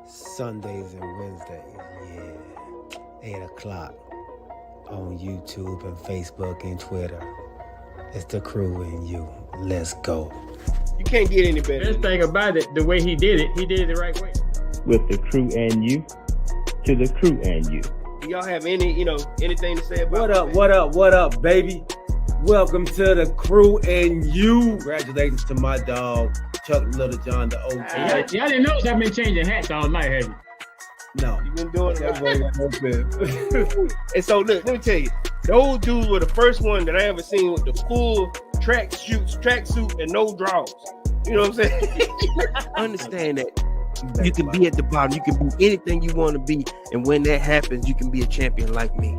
Sundays and Wednesdays, yeah. 8 o'clock on YouTube and Facebook and Twitter. It's the crew and you. Let's go. You can't get any better. Best thing about it, the way he did it the right way. With the crew and you, to the crew and you. Do y'all have anything to say about What up, baby? Welcome to the crew and you. Congratulations to my dog, Chuck Little John, the OG. Y'all didn't notice I've been changing hats all night, have you? No. You've been doing it. And so, look, let me tell you, those dudes were the first one that I ever seen with the full tracksuit and no drawers. You know what I'm saying? Understand that you can be at the bottom, you can be anything you want to be, and when that happens, you can be a champion like me.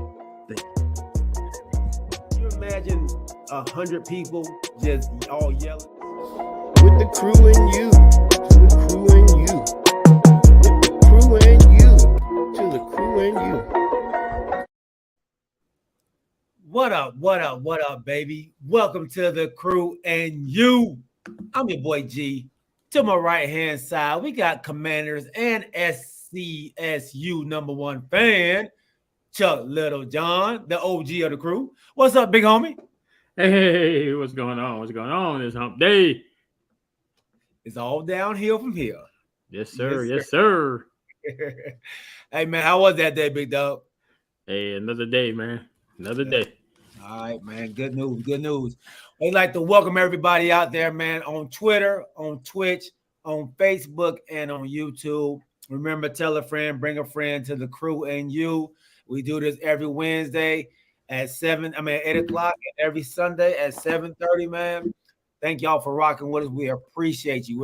Can you imagine 100 people just all yelling? With the crew and you, to the crew and you. With the crew and you, to the crew and you. What up, baby? Welcome to the crew and you. I'm your boy G. To my right-hand side, we got Commanders and SCSU #1 fan, Chuck Little John, the OG of the crew. What's up, big homie? Hey, what's going on? What's going on this hump day? It's all downhill from here. Yes, sir. Yes, sir. Hey, man, how was that day, big dog? Hey, another day, man. Another day. All right, man. Good news. I'd like to welcome everybody out there, man, on Twitter, on Twitch, on Facebook, and on YouTube. Remember, tell a friend, bring a friend to the crew and you. We do this every Wednesday at 8 o'clock, and every Sunday at 7:30, man. Thank y'all for rocking with us. We appreciate you.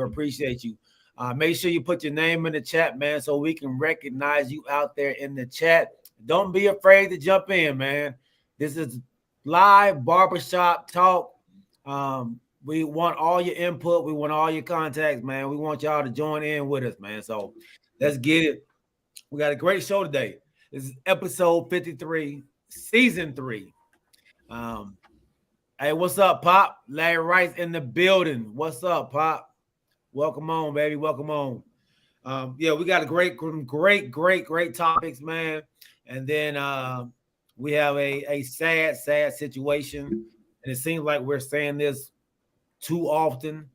Make sure you put your name in the chat, man, so we can recognize you out there in the chat. Don't be afraid to jump in, man. This is live barbershop talk. We want all your input. We want all your contacts, man. We want y'all to join in with us, man. So let's get it. We got a great show today. This is episode 53, season 3. Hey, what's up, Pop? Larry Rice in the building. What's up, Pop? Welcome on, baby. Welcome on. Yeah, we got a great topics, man. And then we have a sad situation. And it seems like we're saying this too often.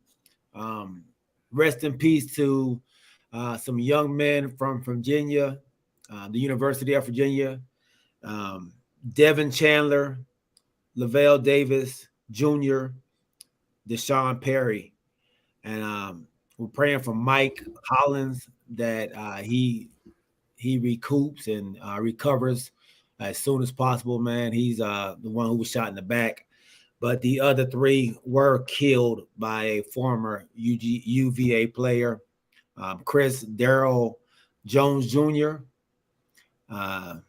Rest in peace to some young men from Virginia, the University of Virginia. Devin Chandler, Lavelle Davis Jr., Deshaun Perry. And we're praying for Mike Hollins that he recoups and recovers as soon as possible, man. He's the one who was shot in the back. But the other 3 were killed by a former UVA player, Chris Darrell Jones Jr. Man,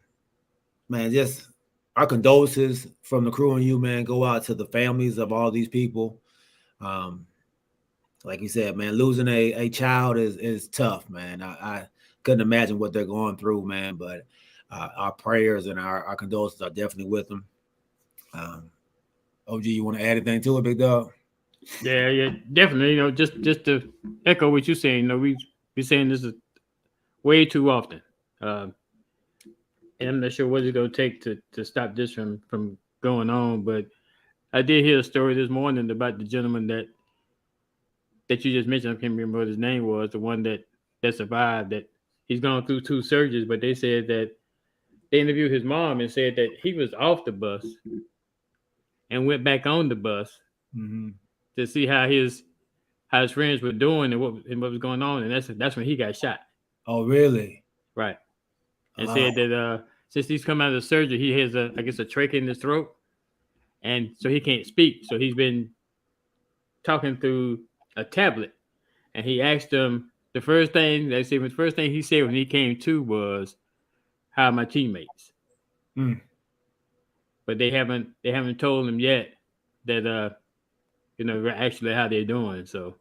just our condolences from the crew and you, man. Go out to the families of all these people. Like you said, man, losing a child is tough, man. I couldn't imagine what they're going through, man. But our prayers and our condolences are definitely with them. OG, you want to add anything to it, big dog? Yeah, definitely. Just to echo what you're saying, we're saying this is way too often. And I'm not sure what it's going to take to stop this from going on. But I did hear a story this morning about the gentleman that you just mentioned. I can't remember what his name was, the one that survived, that he's gone through 2 surgeries, but they said that they interviewed his mom and said that he was off the bus and went back on the bus to see how his friends were doing and what was going on, and that's when he got shot. Oh, really? Right. And said that since he's come out of the surgery, he has a trachea in his throat, and so he can't speak. So he's been talking through a tablet, and he asked them the first thing he said when he came to was, "How are my teammates?" But they haven't told him yet that actually how they're doing. So,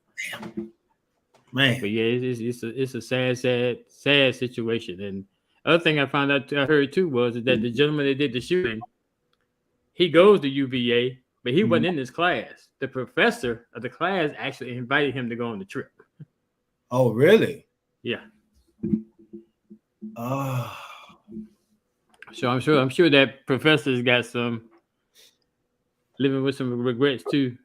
man, but yeah, it's a sad situation. And other thing I heard too was that the gentleman that did the shooting, he goes to UVA, but he wasn't in this class. The professor of the class actually invited him to go on the trip. Oh, really? Yeah. Oh, So I'm sure that professor's got some living with some regrets too.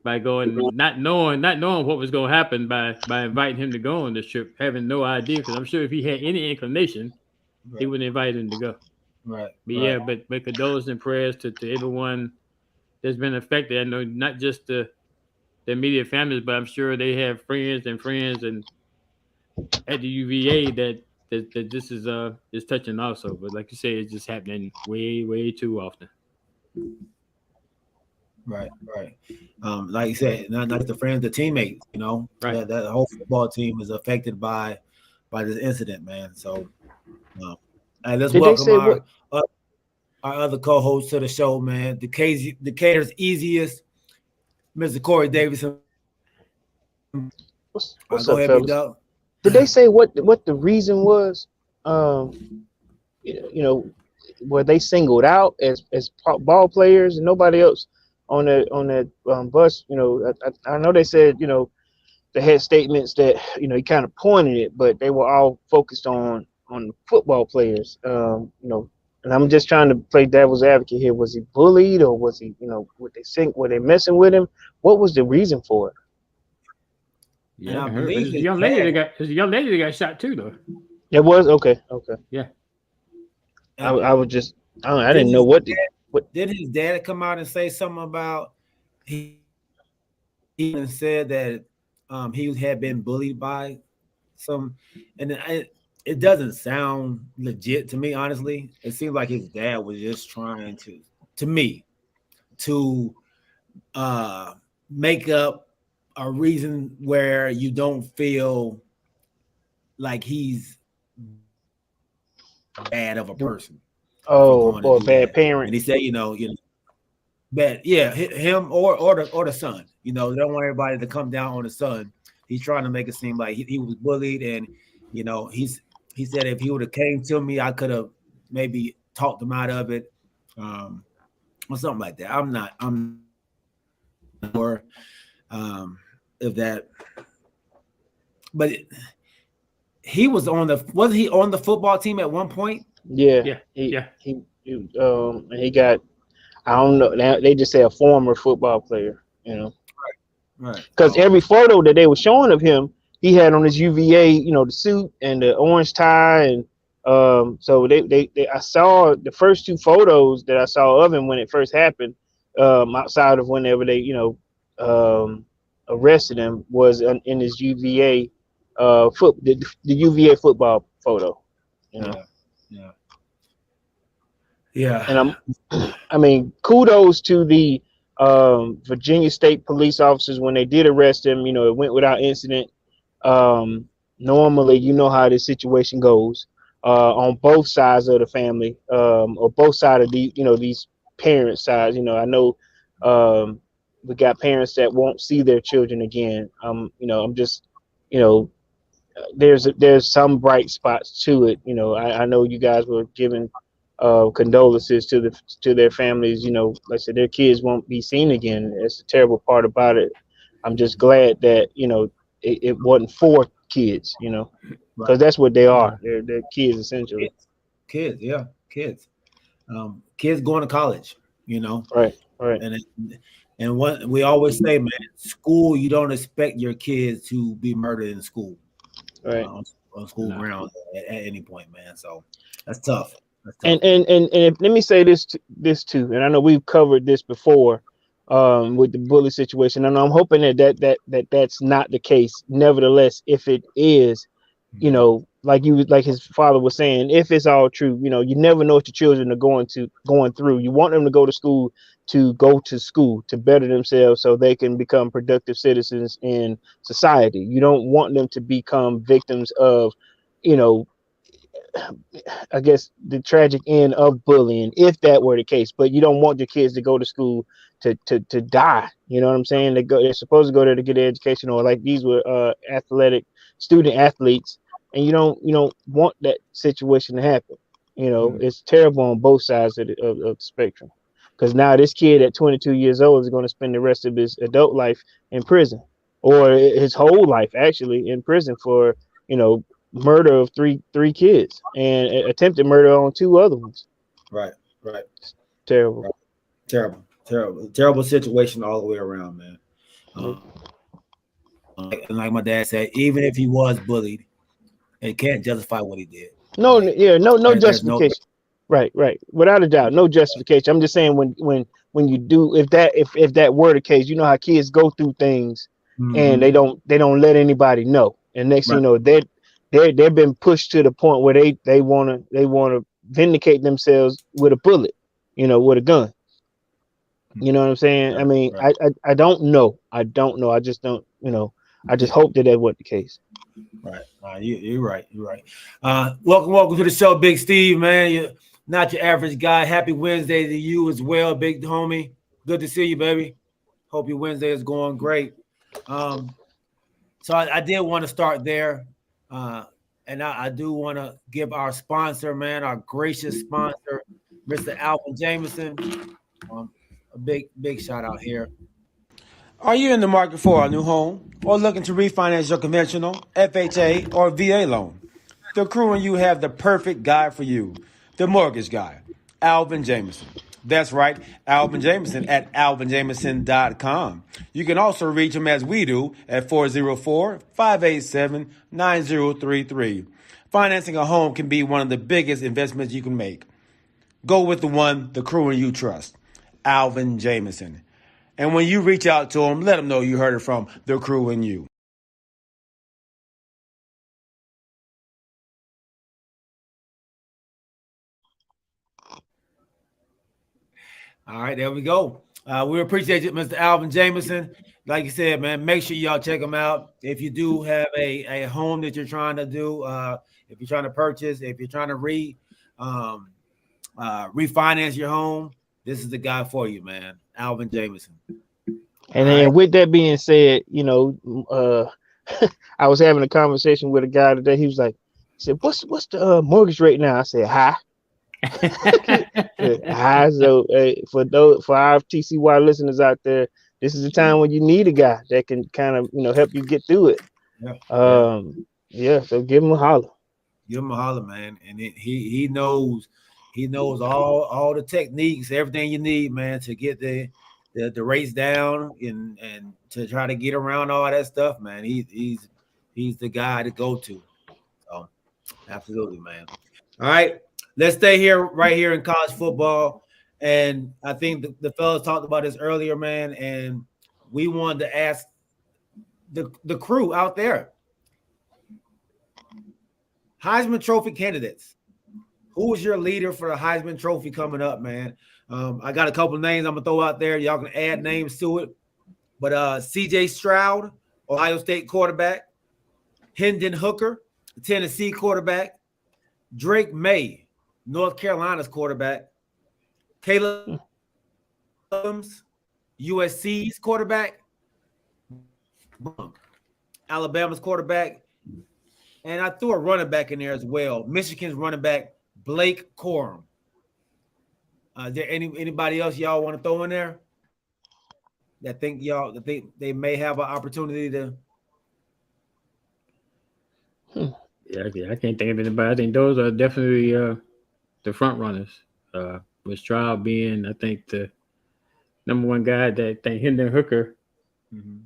By going not knowing what was going to happen by inviting him to go on this trip, having no idea. Because I'm sure if he had any inclination, he right, wouldn't invite him to go. right, But right. yeah, but condolences and prayers to everyone that's been affected. I know not just the immediate families, but I'm sure they have friends and at the UVA that this is touching also. But like you say, it's just happening way too often. Right, right. Like you said, not just the friends, the teammates. Right. That whole football team is affected by this incident, man. So, um, hey, let's Did they welcome say what? uh, our other co-host to the show, man. Decatur's easiest, Mr. Corey Davidson. What's Go up, ahead, big fellas? dog. Did they say what the reason was? You know, were they singled out as ball players and nobody else on that bus? I know they said they had statements that he kind of pointed it, but they were all focused on football players. And I'm just trying to play devil's advocate here. Was he bullied, or was he were they messing with him? What was the reason for it? And Yeah, I I heard. But believe there's a his young lady dad. that got there's a young lady that got shot too though. It was okay. Okay. Yeah. And I was just I did didn't know his what what. did his dad come out and say something about he even said that he had been bullied by some, and it doesn't sound legit to me, honestly. It seems like his dad was just trying to me, to uh make up a reason where you don't feel like he's bad of a person for Oh, going to or a do bad that. parent. And he said, but yeah, him or the son. They don't want everybody to come down on the son. He's trying to make it seem like he was bullied, and he said if he would have came to me, I could have maybe talked him out of it, or something like that. I'm not sure if that, but he wasn't he on the football team at one point? Yeah, Yeah. he Yeah. and he got, I don't know. Now they just say a former football player, Right. because every photo that they were showing of him, he had on his UVA, the suit and the orange tie, and so they I saw the first two photos that I saw of him when it first happened, outside of whenever they arrested him, was in his UVA the UVA football photo, Yeah. Yeah. Yeah. and I mean, kudos to the Virginia State police officers when they did arrest him. It went without incident. Normally, you know how this situation goes on both sides of the family, or both sides of these parents' sides. I know we got parents that won't see their children again. I'm just, you know, there's some bright spots to it. I know you guys were giving condolences to their families. Like I said, their kids won't be seen again. It's a terrible part about it. I'm just glad that it wasn't for kids. Because Right. that's what they are. They're kids essentially. Kids, yeah, kids. Kids going to college, Right. Right. and and what we always say, man, school, you don't expect your kids to be murdered in school, Right. on school No. grounds at any point, man. So that's tough. That's And tough. let me say this too, and I know we've covered this before with the bully situation, and I'm hoping that's not the case. Nevertheless, if it is, like his father was saying, if it's all true, you never know what your children are going through. You want them to go to school to better themselves so they can become productive citizens in society. You don't want them to become victims of, you know, I guess the tragic end of bullying, if that were the case. But you don't want your kids to go to school to die. You know what I'm saying? They're supposed to go there to get an education, or like these were athletic student athletes, and you don't want that situation to happen. It's terrible on both sides of the spectrum. Because now this kid at 22 years old is going to spend the rest of his adult life in prison. or his whole life actually in prison for murder of three kids and attempted murder on two other ones. Right, right, Terrible. right. Terrible situation all the way around, man. And like my dad said, even if he was bullied, it can't justify what he did. No, Like, yeah, no there's no. justification. Right, without a doubt, no justification. I'm just saying when you do, if that were the case, you know how kids go through things and they don't let anybody know, and next thing you know, they've been pushed to the point where they wanna vindicate themselves with a bullet, with a gun. You know what I'm saying? I mean, I don't know. I just don't. I just hope that wasn't the case. Right. You're right. You're right. Welcome to the show, Big Steve, man. You're not your average guy. Happy Wednesday to you as well, big homie. Good to see you, baby. Hope your Wednesday is going great. So I did want to start there. And I do want to give our sponsor, man, our gracious sponsor, Mr. Alvin Jameson, a big shout out here. Are you in the market for a new home or looking to refinance your conventional, FHA, or VA loan? The crew and you have the perfect guy for you, the mortgage guy, Alvin Jameson. That's right, Alvin Jameson at alvinjameson.com. You can also reach him as we do at 404-587-9033. Financing a home can be one of the biggest investments you can make. Go with the one the crew and you trust, Alvin Jameson. And when you reach out to him, let him know you heard it from the crew and you. All right, there we go. We appreciate it, Mr. Alvin Jameson. Like you said, man, make sure y'all check him out. If you do have a home that you're trying to do, if you're trying to purchase, if you're trying to refinance your home, this is the guy for you, man. Alvin Jameson. And then with that being said, I was having a conversation with a guy today. He was like, he said, what's the mortgage rate now? I said, high. High. So for our TCY listeners out there, this is the time when you need a guy that can kind of help you get through it. So give him a holler. Give him a holler, man. And he knows all the techniques, everything you need, man, to get the race down and to try to get around all that stuff, man. He's the guy to go to. So absolutely, man. All right, let's stay right here in college football. And I think the fellas talked about this earlier, man. And we wanted to ask the crew out there, Heisman Trophy candidates. Who is your leader for the Heisman Trophy coming up, man? I got a couple of names I'm gonna throw out there. Y'all can add names to it. But C.J. Stroud, Ohio State quarterback. Hendon Hooker, Tennessee quarterback. Drake May, North Carolina's quarterback. Caleb Williams, USC's quarterback. Alabama's quarterback. And I threw a running back in there as well. Michigan's running back, Blake Corum. Is there anybody else y'all want to throw in there that think they may have an opportunity to? Yeah, I can't think of anybody. I think those are definitely the front runners. With Stroud being, I think, the number one guy. That think Hendon Hooker. Mm-hmm.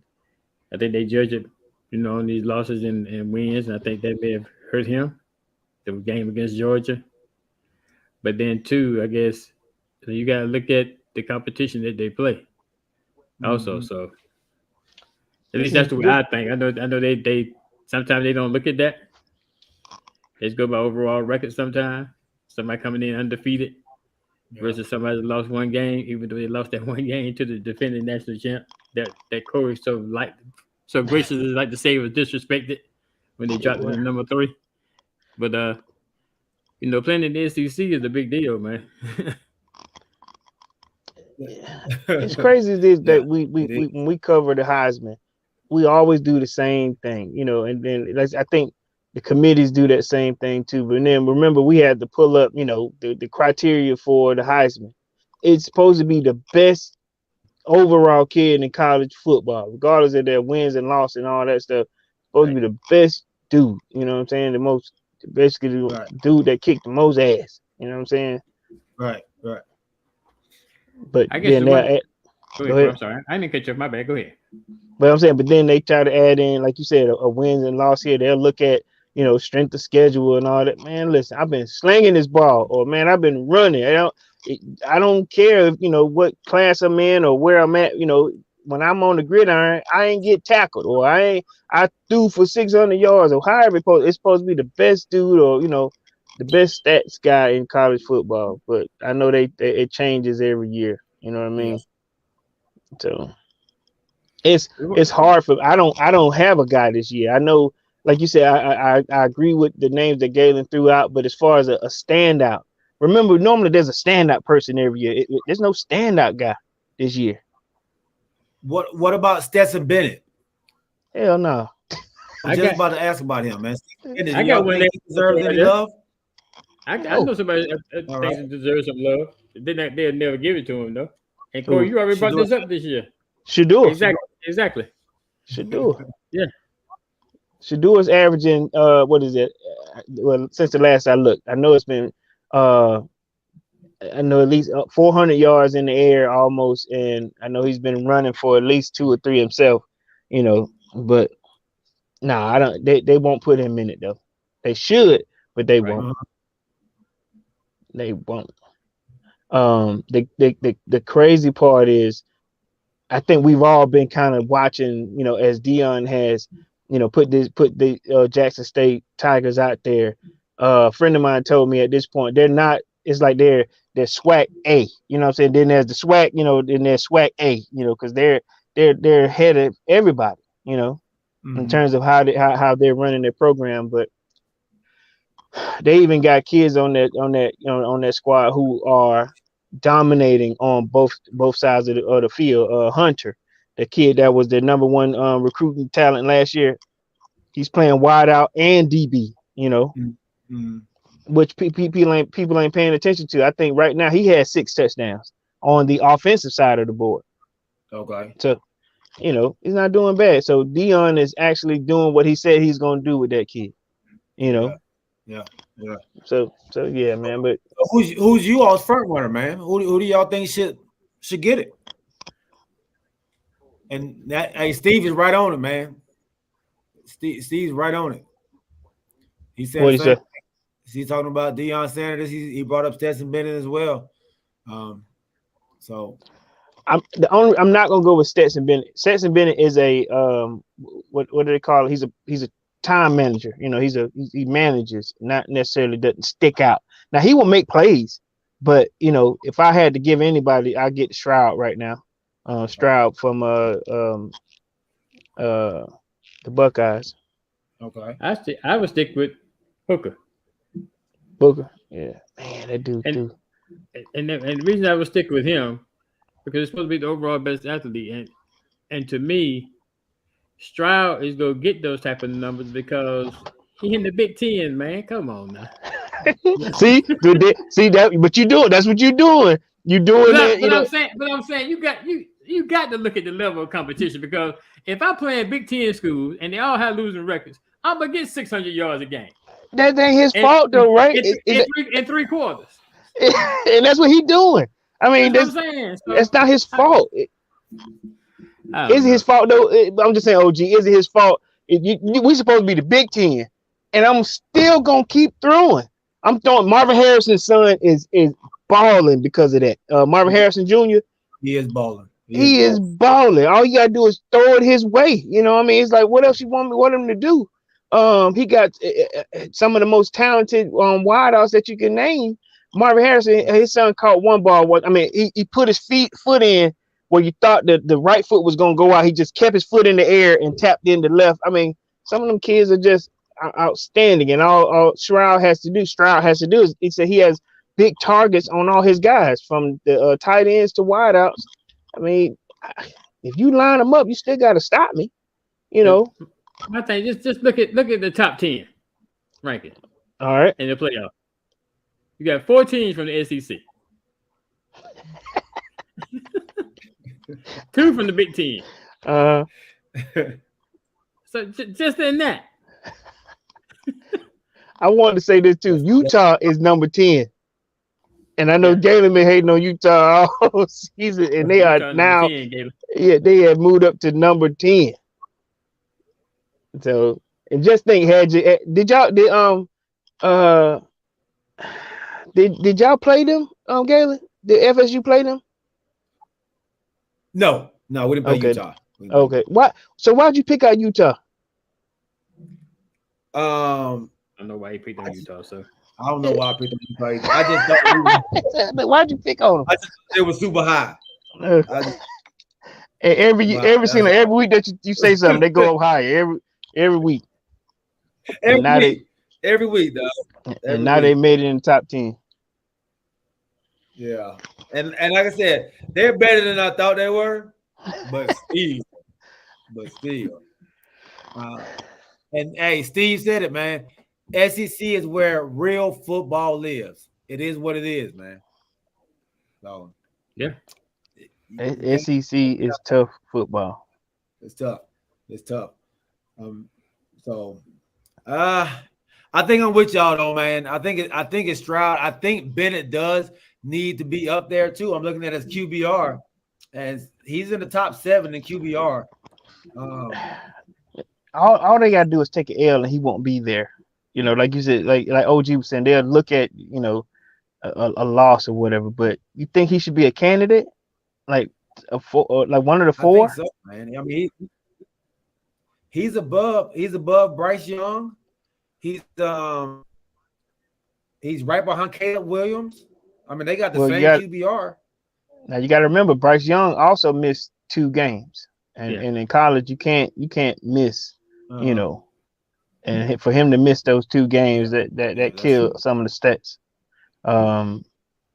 I think they judge it, on these losses and wins. And I think that may have hurt him. The game against Georgia. But then too, I guess you got to look at the competition that they play. Also, so at least that's the way I think. I know they sometimes they don't look at that. They just go by overall record sometimes. Somebody coming in undefeated versus somebody that lost one game, even though they lost that one game to the defending national champ. That Corey so graciously like to say it was disrespected when they dropped the number 3. But playing in the SEC is a big deal, man. It's crazy that we when we cover the Heisman, we always do the same thing, and then I think the committees do that same thing too. But then remember, we had to pull up, the criteria for the Heisman. It's supposed to be the best overall kid in college football, regardless of their wins and losses and all that stuff. Supposed to be the best dude. You know what I'm saying? The most, basically, the dude that kicked the most ass. You know what I'm saying? Right. But I guess then the one. they Go go ahead, bro. ahead. I'm sorry. I didn't catch up. My bad. Go ahead. But I'm saying, but then they try to add in, like you said, a wins and loss here. They'll look at, strength of schedule and all that. Man, listen, I've been slinging this ball, or man, I've been running. I don't care if what class I'm in or where I'm at. When I'm on the gridiron, I ain't get tackled, or I threw for 600 yards, or however it's supposed to be the best dude, or the best stats guy in college football. But I know it changes every year. You know what I mean? So. It's hard for I don't have a guy this year. I know, like you said, I agree with the names that Galen threw out, but as far as a standout, remember normally there's a standout person every year. There's no standout guy this year. What about Stetson Bennett? Hell no. I was just about to ask about him, man. I got one that deserves any love. I know somebody thinks he deserves some love. They'll never give it to him though. And Corey, you already brought this up this year. Shador. Exactly. Shador. Yeah. Shador's averaging what is it? Well, since the last I looked, I know it's been I know at least 400 yards in the air almost, and I know he's been running for at least 2 or 3 himself. But I don't. They won't put him in it though. They should, but they won't. They won't. The crazy part is, I think we've all been kind of watching, as Deion has, put the Jackson State Tigers out there. A friend of mine told me at this point they're not. It's like they're SWAC A. You know what I'm saying? Then there's the SWAC. Then there's SWAC A. Because they're ahead of everybody. In terms of how they're running their program, but they even got kids on that squad who are dominating on both sides of the field. Hunter, the kid that was the number 1 recruiting talent last year, he's playing wide out and DB. Which people ain't paying attention to. I think right now he has 6 touchdowns on the offensive side of the board. Okay. So, he's not doing bad. So Deion is actually doing what he said he's going to do with that kid. Yeah. So yeah, man. But who's you all's front runner, man? Who do y'all think should get it? And Steve is right on it, man. Steve's right on it. He said, what he said? He's talking about Deion Sanders. He brought up Stetson Bennett as well. So I'm not gonna go with Stetson Bennett. Stetson Bennett is a what do they call it? He's a time manager. He manages, not necessarily doesn't stick out. Now he will make plays, but if I had to give anybody, I get Stroud right now. Stroud from the Buckeyes. Okay. I would stick with Booker. Yeah, man, that dude too. And the reason I would stick with him, because it's supposed to be the overall best athlete, and to me, Stroud is gonna get those type of numbers because he in the Big Ten, man. Come on now. see that, but you do it. That's what you're doing. You're doing that. But I'm saying you got to look at the level of competition, because if I play in Big Ten schools and they all have losing records, I'm gonna get 600 yards a game. That ain't his fault though, right? In 3 quarters. And that's what he's doing. I mean, that's what I'm saying. So, that's not his fault. Is it his fault though? I'm just saying, OG, is it his fault? We supposed to be the Big Ten, and I'm still gonna keep throwing. I'm throwing. Marvin Harrison's son is balling because of that. Marvin Harrison Jr. He is balling. He is balling. All you gotta do is throw it his way. You know what I mean? It's like, what else you want him to do? He got some of the most talented wideouts that you can name. Marvin Harrison, his son caught one ball. I mean, he put his foot in where you thought that the right foot was gonna go out. He just kept his foot in the air and tapped in the left. I mean, some of them kids are just outstanding. And all Stroud has to do is he said he has big targets on all his guys, from the tight ends to wideouts. I mean, if you line them up, you still got to stop me. I think just look at the top 10 ranking. All right, in the playoff. You got 4 teams from the SEC. 2 from the Big Ten. So just in that. I wanted to say this too. Utah is number 10. And I know Galen been hating on Utah all season, and they are now, 10, they have moved up to number 10. So, and just think, did y'all play them, Galen? Did FSU play them? No, we didn't play Utah. Okay. So why'd you pick out Utah? I don't know why he picked on Utah, so. I don't know why I picked on Utah. I just thought why'd you pick on them? I just thought it was super high. And every week that you say something, they go up higher every week. Every week, though. And now they made it in the top 10. Yeah, and like I said, they're better than I thought they were, but still. And hey, Steve said it, man. SEC is where real football lives. It is what it is, man. So yeah, SEC is tough football. It's tough. So I think I'm with y'all though, man. I think it's Stroud. I think Bennett does need to be up there too. I'm looking at his QBR, and he's in the top 7 in QBR. All they gotta do is take an L, and he won't be there. You know, like you said, like OG was saying, they'll look at a loss or whatever. But you think he should be a candidate, like like one of the 4? I think so, man. I mean, he's above Bryce Young. He's right behind Caleb Williams. I mean, they got the same QBR. Now you got to remember, Bryce Young also missed 2 games, and in college you can't miss, and for him to miss those 2 games, that killed some of the stats.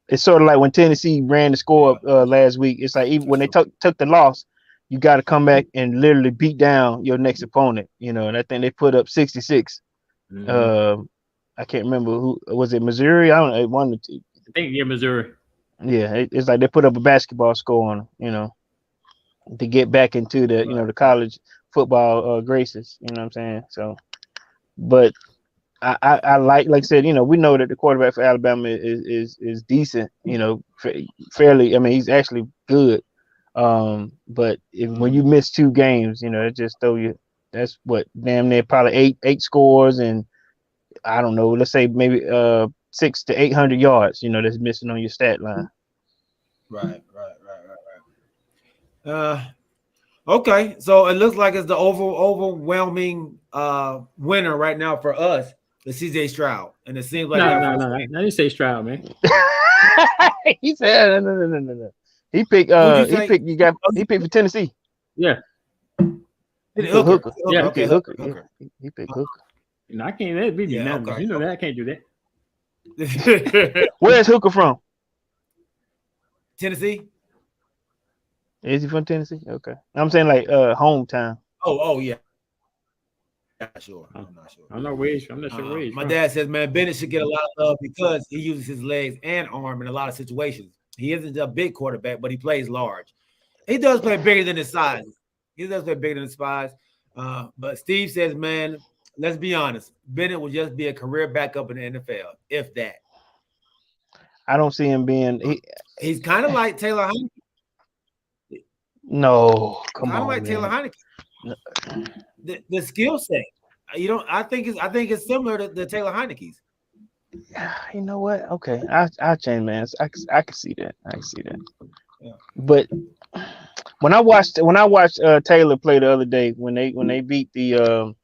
It's sort of like when Tennessee ran the score up last week. It's like even when they took the loss, you got to come back and literally beat down your next opponent. And I think they put up 66. Mm-hmm. I can't remember who was it. Missouri? I don't know. One of the 2. I think Missouri. Yeah, it's like they put up a basketball score on them, to get back into the the college football graces. You know what I'm saying? So, but I like I said, we know that the quarterback for Alabama is decent. Fairly. I mean, he's actually good. But when you miss 2 games, it just throw you. That's what damn near probably eight scores, and I don't know. Let's say maybe 600 to 800 yards. That's missing on your stat line. Right. Okay, so it looks like it's the overwhelming winner right now for us, the CJ Stroud, and it seems like no. I didn't say Stroud, man. He said no. He picked he picked for Tennessee. Yeah. He picked Hooker. Yeah, okay, Hooker. He picked Hooker. No, I can't. That'd be unanimous. Okay. You know that I can't do that. Where's Hooker from? Tennessee. Is he from Tennessee? Okay. I'm saying like hometown. Oh yeah. Not sure. I'm not sure. I'm not where he's from. I'm not sure where he's my from. dad says, man, Bennett should get a lot of love because he uses his legs and arm in a lot of situations. He isn't a big quarterback, but he plays large. He does play bigger than his size. But Steve says, man, let's be honest. Bennett will just be a career backup in the NFL, if that. I don't see him being. He's kind of like Taylor Heineke. No, come on, kind of like man. Taylor Heineke. The skill set, I think it's similar to Taylor Heineke's. You know what? Okay, I change, man. I can see that. Yeah. But when I watched Taylor play the other day when they beat the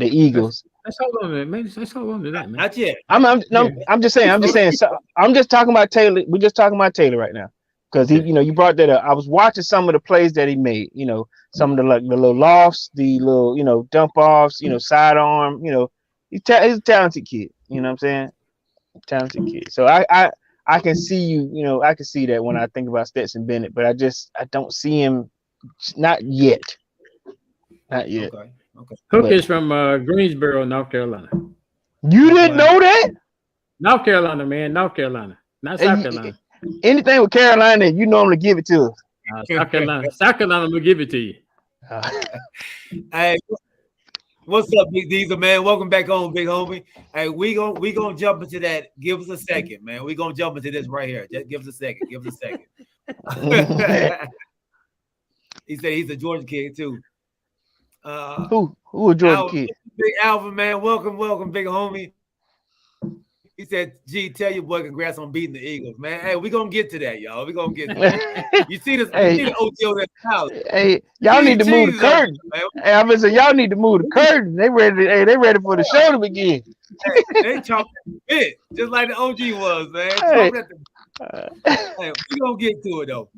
Eagles. Let's hold on, man. Let's hold on to that, man. Not yet. I'm just saying. So I'm just talking about Taylor. We're just talking about Taylor right now. Because he, you brought that up. I was watching some of the plays that he made. Some of the the little lofts, the little dump offs, sidearm. He's a talented kid. You know what I'm saying? Talented kid. So I can see you. I can see that when I think about Stetson Bennett, but I don't see him. Not yet. Okay. Hook is from Greensboro, North Carolina. You didn't know that? North Carolina, man. North Carolina, not South Carolina. Anything with Carolina, you normally give it to us. South Carolina will give it to you. Hey, what's up, Big Diesel, man? Welcome back on, big homie. Hey, we gonna jump into that. Give us a second, man. We gonna jump into this right here. Just give us a second. Give us a second. He said he's a Georgia kid too. Who a Georgia kid? Big Alpha, man. Welcome, big homie. He said, "G, tell your boy congrats on beating the Eagles, man." Hey, we gonna get to that, y'all. We gonna get to that. You see this? Hey. You see the OT on that house. Hey, y'all need to move the curtain. Hey, I'm gonna say y'all need to move the curtain. They ready. Hey, they ready for the show to begin. They chopped at the bit, just like the OG was, man. Hey. Hey, we gonna get to it though.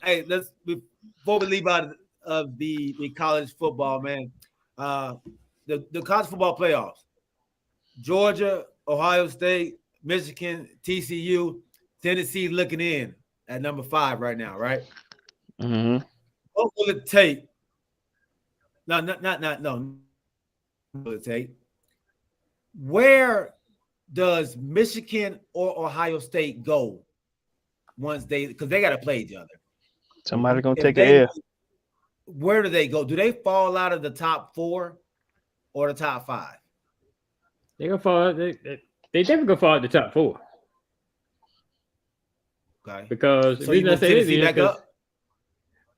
Hey, let's before we leave out of the college football, man. The college football playoffs. Georgia, Ohio State, Michigan, TCU, Tennessee looking in at number 5 right now, right? Mm-hmm. What will it take? No. What will it take? Where does Michigan or Ohio State go once because they got to play each other? Somebody gonna take an L. Where do they go? Do they fall out of the top 4 or the top 5? They gonna fall. They definitely gonna fall at the top 4. Okay. Because so you want Tennessee back up?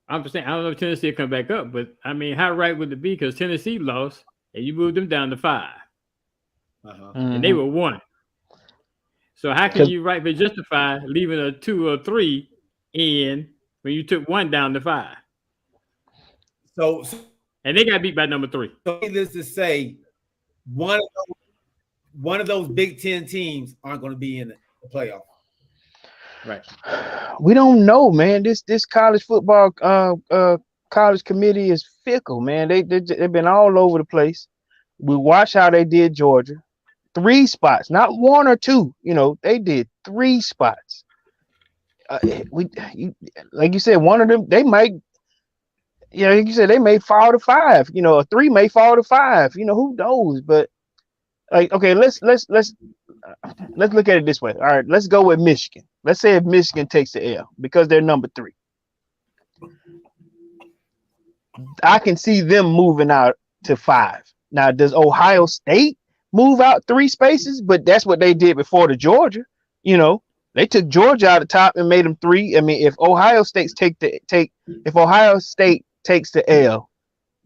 I'm saying I don't know if Tennessee will come back up, but I mean, how right would it be? Because Tennessee lost and you moved them down to 5, and they were 1. So how can you rightfully justify leaving a 2 or 3 in when you took 1 down to 5? So and they got beat by number 3. So needless to say, one of those Big Ten teams aren't going to be in the playoff. Right. We don't know, man. This college football college committee is fickle, man. They've been all over the place. We watch how they did Georgia. 3 spots, not 1 or 2. You know, they did 3 spots. Like you said, one of them they might. Yeah, like you said, they may fall to 5. You know, a 3 may fall to 5. You know, who knows? But like, okay, let's look at it this way. All right, let's go with Michigan. Let's say if Michigan takes the L because they're number 3. I can see them moving out to 5. Now, does Ohio State move out 3 spaces? But that's what they did before the Georgia. You know, they took Georgia out of the top and made them 3. I mean, if Ohio State takes the L,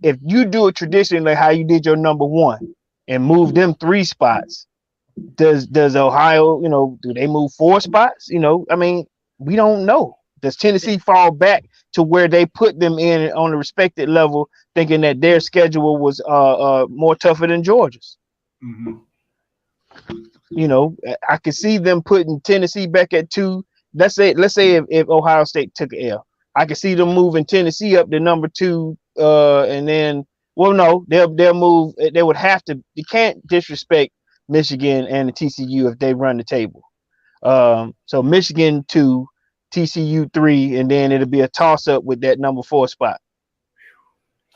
if you do it traditionally how you did your number 1 and move them 3 spots, does Ohio, you know, do they move 4 spots? You know, I mean, we don't know. Does Tennessee fall back to where they put them in on a respected level, thinking that their schedule was more tougher than Georgia's? Mm-hmm. You know, I could see them putting Tennessee back at 2. Let's say if Ohio State took an L, I could see them moving Tennessee up to number 2, and then, well, no, they'll move. They would have to. You can't disrespect Michigan and the TCU if they run the table. So Michigan 2, TCU 3, and then it'll be a toss up with that number 4 spot.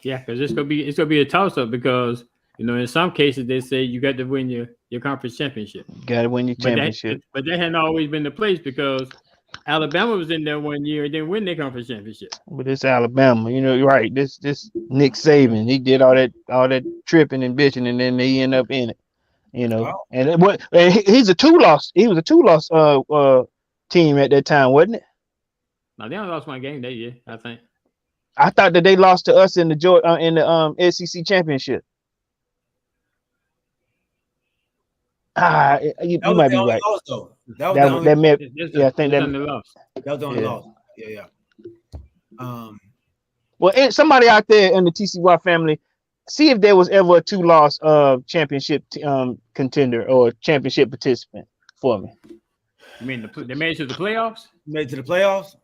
Yeah, because it's gonna be a toss up because, you know, in some cases they say you got to win your conference championship. Got to win your championship. But that hadn't always been the place because Alabama was in there one year and didn't win their conference championship. But it's Alabama, you know, you're right. This Nick Saban, he did all that tripping and bitching, and then they end up in it. You know, wow. And he's a 2-loss. He was a 2-loss team at that time, wasn't it? No, they only lost 1 game that year, I think. I thought that they lost to us in the SEC championship. You might be right. Loss, though. I think that lost. That was the only loss. Yeah. Well, somebody out there in the TCY family, see if there was ever a 2-loss championship contender or championship participant for me. You mean they made it to the playoffs? Made it to the playoffs?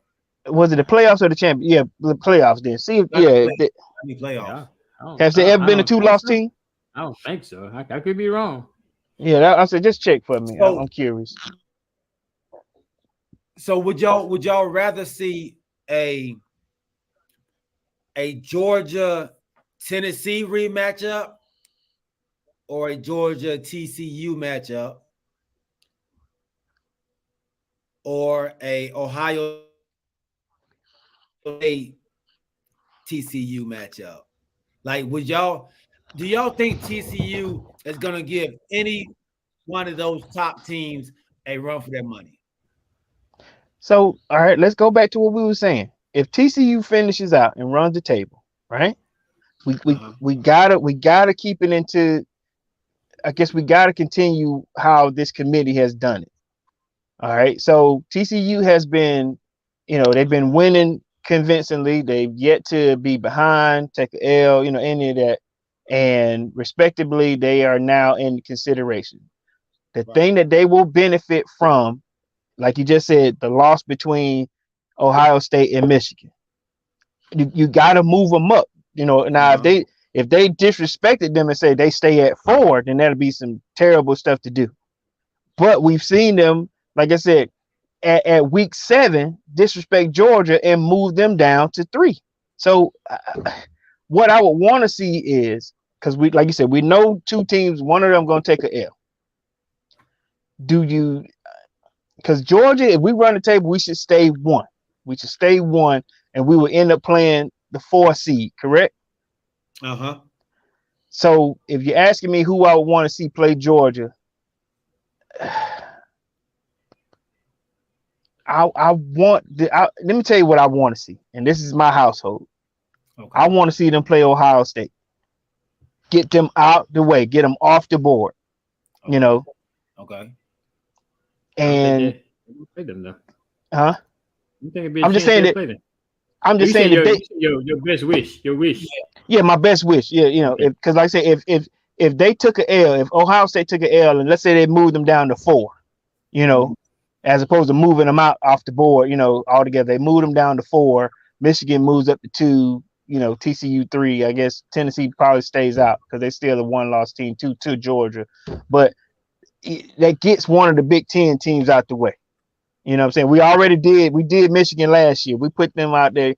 Was it the playoffs or the champion? Yeah, the playoffs. Then see if playoffs. Has there ever been a 2-loss team? I don't think so. I could be wrong. Yeah, I said just check for me. I'm curious. So would y'all rather see a Georgia Tennessee rematchup or a Georgia TCU matchup or a Ohio State TCU matchup? Like, do y'all think TCU is going to give any one of those top teams a run for their money? So, all right, let's go back to what we were saying. If TCU finishes out and runs the table, right? We gotta keep it into. I guess we gotta continue how this committee has done it. All right. So TCU has been, they've been winning convincingly. They've yet to be behind, take a L, any of that. And respectively, they are now in consideration. The thing that they will benefit from, like you just said, the loss between Ohio State and Michigan. You got to move them up. Now if they disrespected them and say they stay at 4, then that'll be some terrible stuff to do. But we've seen them, like I said, at week 7, disrespect Georgia and move them down to 3. So what I would want to see is, because like you said, we know 2 teams, one of them going to take a L. Because Georgia, if we run the table, we should stay 1. We should stay 1, and we will end up playing the 4 seed, correct? Uh-huh. So if you're asking me who I would want to see play Georgia, let me tell you what I want to see, and this is my household. Okay. I want to see them play Ohio State. Get them out the way, get them off the board. Okay. Okay. And play them though. Huh? I'm just saying that. I'm just saying your best wish. Your wish. Yeah, my best wish. Yeah, because like I say, if they took an L, if Ohio State took an L, and let's say they moved them down to 4, as opposed to moving them out off the board, altogether, they moved them down to 4. Michigan moves up to 2. TCU 3. I guess Tennessee probably stays out because they're still a 1-loss team to Georgia, but that gets one of the Big Ten teams out the way. You know what I'm saying? We did Michigan last year. We put them out there.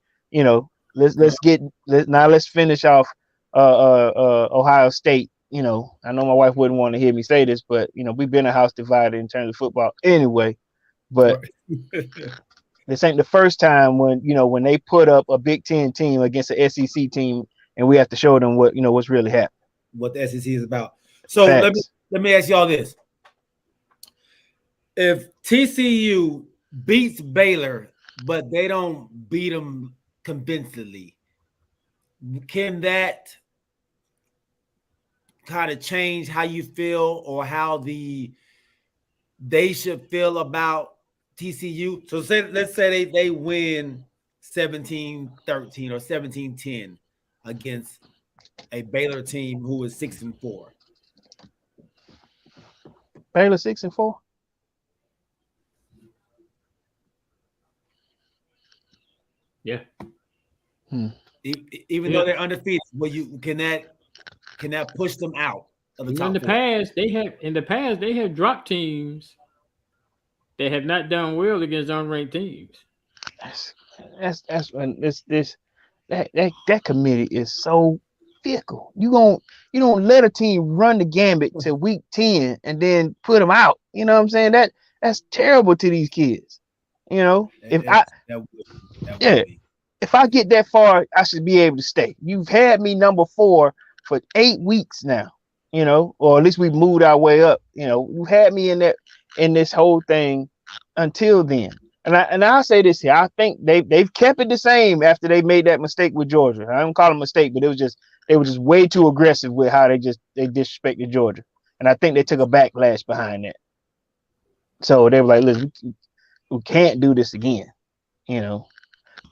Let's finish off Ohio State. I know my wife wouldn't want to hear me say this, but we've been a house divided in terms of football anyway. But this ain't the first time when they put up a Big Ten team against an SEC team, and we have to show them what's really happening. What the SEC is about. So let me ask y'all this. If TCU beats Baylor, but they don't beat them convincingly, can that kind of change how you feel or how they should feel about TCU? So let's say they win 17-13 or 17-10 against a Baylor team who is 6-4. Baylor 6-4. Yeah. Even though they're undefeated, can that push them out of the top? In the past they have dropped teams that have not done well against unranked teams. That's when that committee is so fickle. You don't let a team run the gambit to week 10 and then put them out. You know what I'm saying? That's terrible to these kids. If I get that far, I should be able to stay. You've had me number 4 for 8 weeks now, or at least we moved our way up. You had me in this whole thing until then. And I'll say this here. I think they've kept it the same after they made that mistake with Georgia. I don't call it a mistake, but they were just way too aggressive with how they disrespected Georgia. And I think they took a backlash behind that. So they were like, listen, we can't do this again,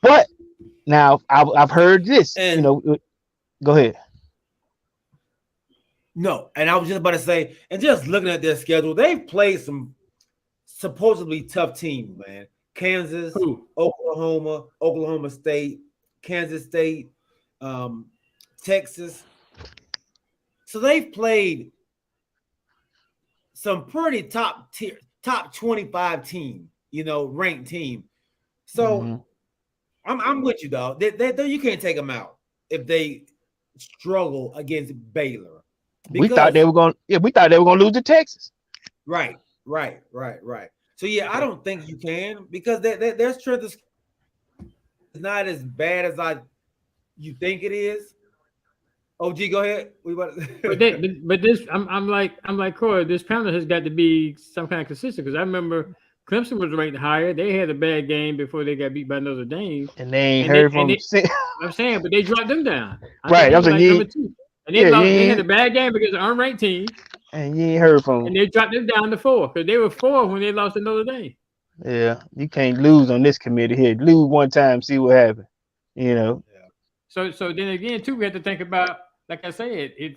But now I've heard this, go ahead. No, and I was just about to say, and just looking at their schedule, they've played some supposedly tough teams, man. Kansas, Oklahoma State, Kansas State, Texas. So they've played some pretty top 25 team, ranked team. So I'm with you, dog. You can't take them out if they struggle against Baylor. We thought they were going to lose to Texas. Right. So I don't think you can, because their strength is. not as bad as you think it is. OG, go ahead. But this, I'm like Corey. This panel has got to be some kind of consistent because I remember Clemson was ranked higher. They had a bad game before they got beat by Notre Dame, And they ain't and heard they, and from. they, I'm saying, but they dropped them down. I think Right, they I'm were saying like you, number 2, and they yeah, lost. you They had a ain't, bad game against an unranked team, and you ain't heard from. and they dropped them down to 4 because they were 4 when they lost to Notre Dame. Yeah, you can't lose on this committee here. Lose one time, see what happens. You know. So then again, too, we have to think about, like I said, if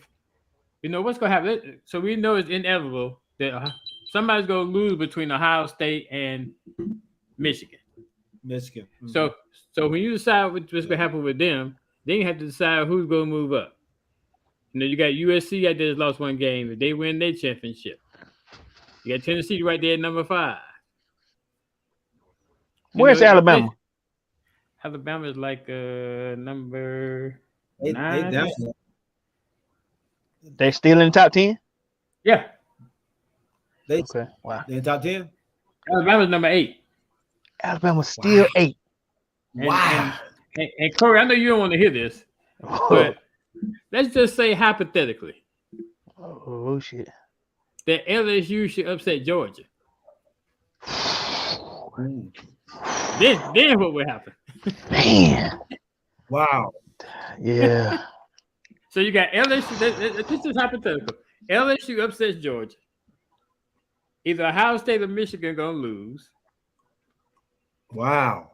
what's going to happen. So we know it's inevitable that somebody's going to lose between Ohio State and Michigan. Mm-hmm. So when you decide what's going to happen with them, then you have to decide who's going to move up. You got USC out there that's lost one game. If they win their championship, you got Tennessee right there at number 5. Where's Alabama? Alabama is like number 9. definitely. They still in the top 10? Yeah. Okay. Wow. They in top 10? Alabama's number 8. Alabama's still 8. Wow. And Corey, I know you don't want to hear this, but let's just say hypothetically. Oh shit. That LSU should upset Georgia. Then what would happen? Man. Wow. Yeah. So you got LSU. This is hypothetical. LSU upsets Georgia. Either Ohio State or Michigan gonna lose. Wow.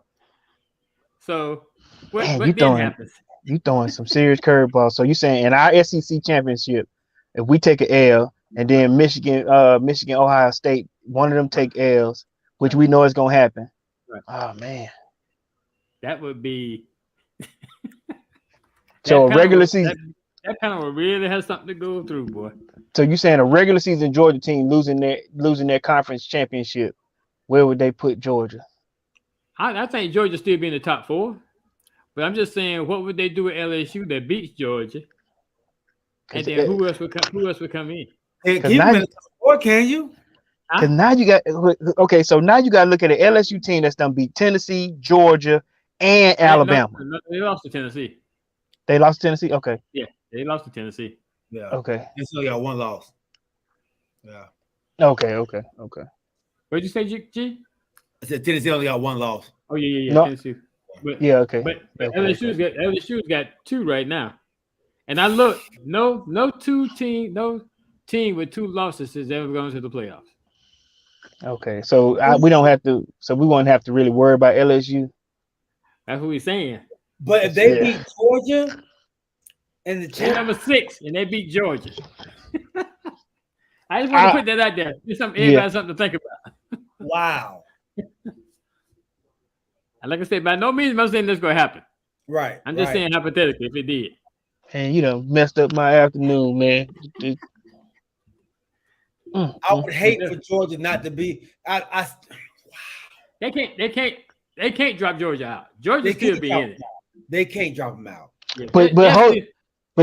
So what Man, then happens? You throwing some serious curveballs. So you saying in our SEC championship, if we take an L and then Michigan, Ohio State, one of them take L's, which we know is gonna happen. Right. Oh man. That would be so a regular season. That panel will really have something to go through, boy. So you saying a regular season Georgia team losing their conference championship, where would they put Georgia? I think Georgia still be in the top 4, but I'm just saying, what would they do with LSU that beats Georgia? And then who else would come in? Hey, keep them in the top 4, can you? Because now you got so now you got to look at an LSU team that's done beat Tennessee, Georgia, and Alabama. No, they lost to Tennessee. They lost to Tennessee. Okay. Yeah, they lost to Tennessee. Yeah. Okay. They still got one loss. Yeah. Okay. What'd you say, G? I said Tennessee only got one loss. Oh yeah, no. Tennessee. But, yeah, okay. But okay, LSU's got 2 right now, and I look no team with 2 losses has ever gone to the playoffs. Okay, so we don't have to. So we won't have to really worry about LSU. That's what we're saying. But if they beat Georgia and they're number 6 and they beat Georgia, I just want to put that out there. It's something to think about. Wow. And like I said, by no means am I saying this going to happen. Right. I'm just saying hypothetically if it did. And messed up my afternoon, man. I would hate for Georgia not to be. They can't drop Georgia out. Georgia still be in it. They can't drop them out. Yeah, but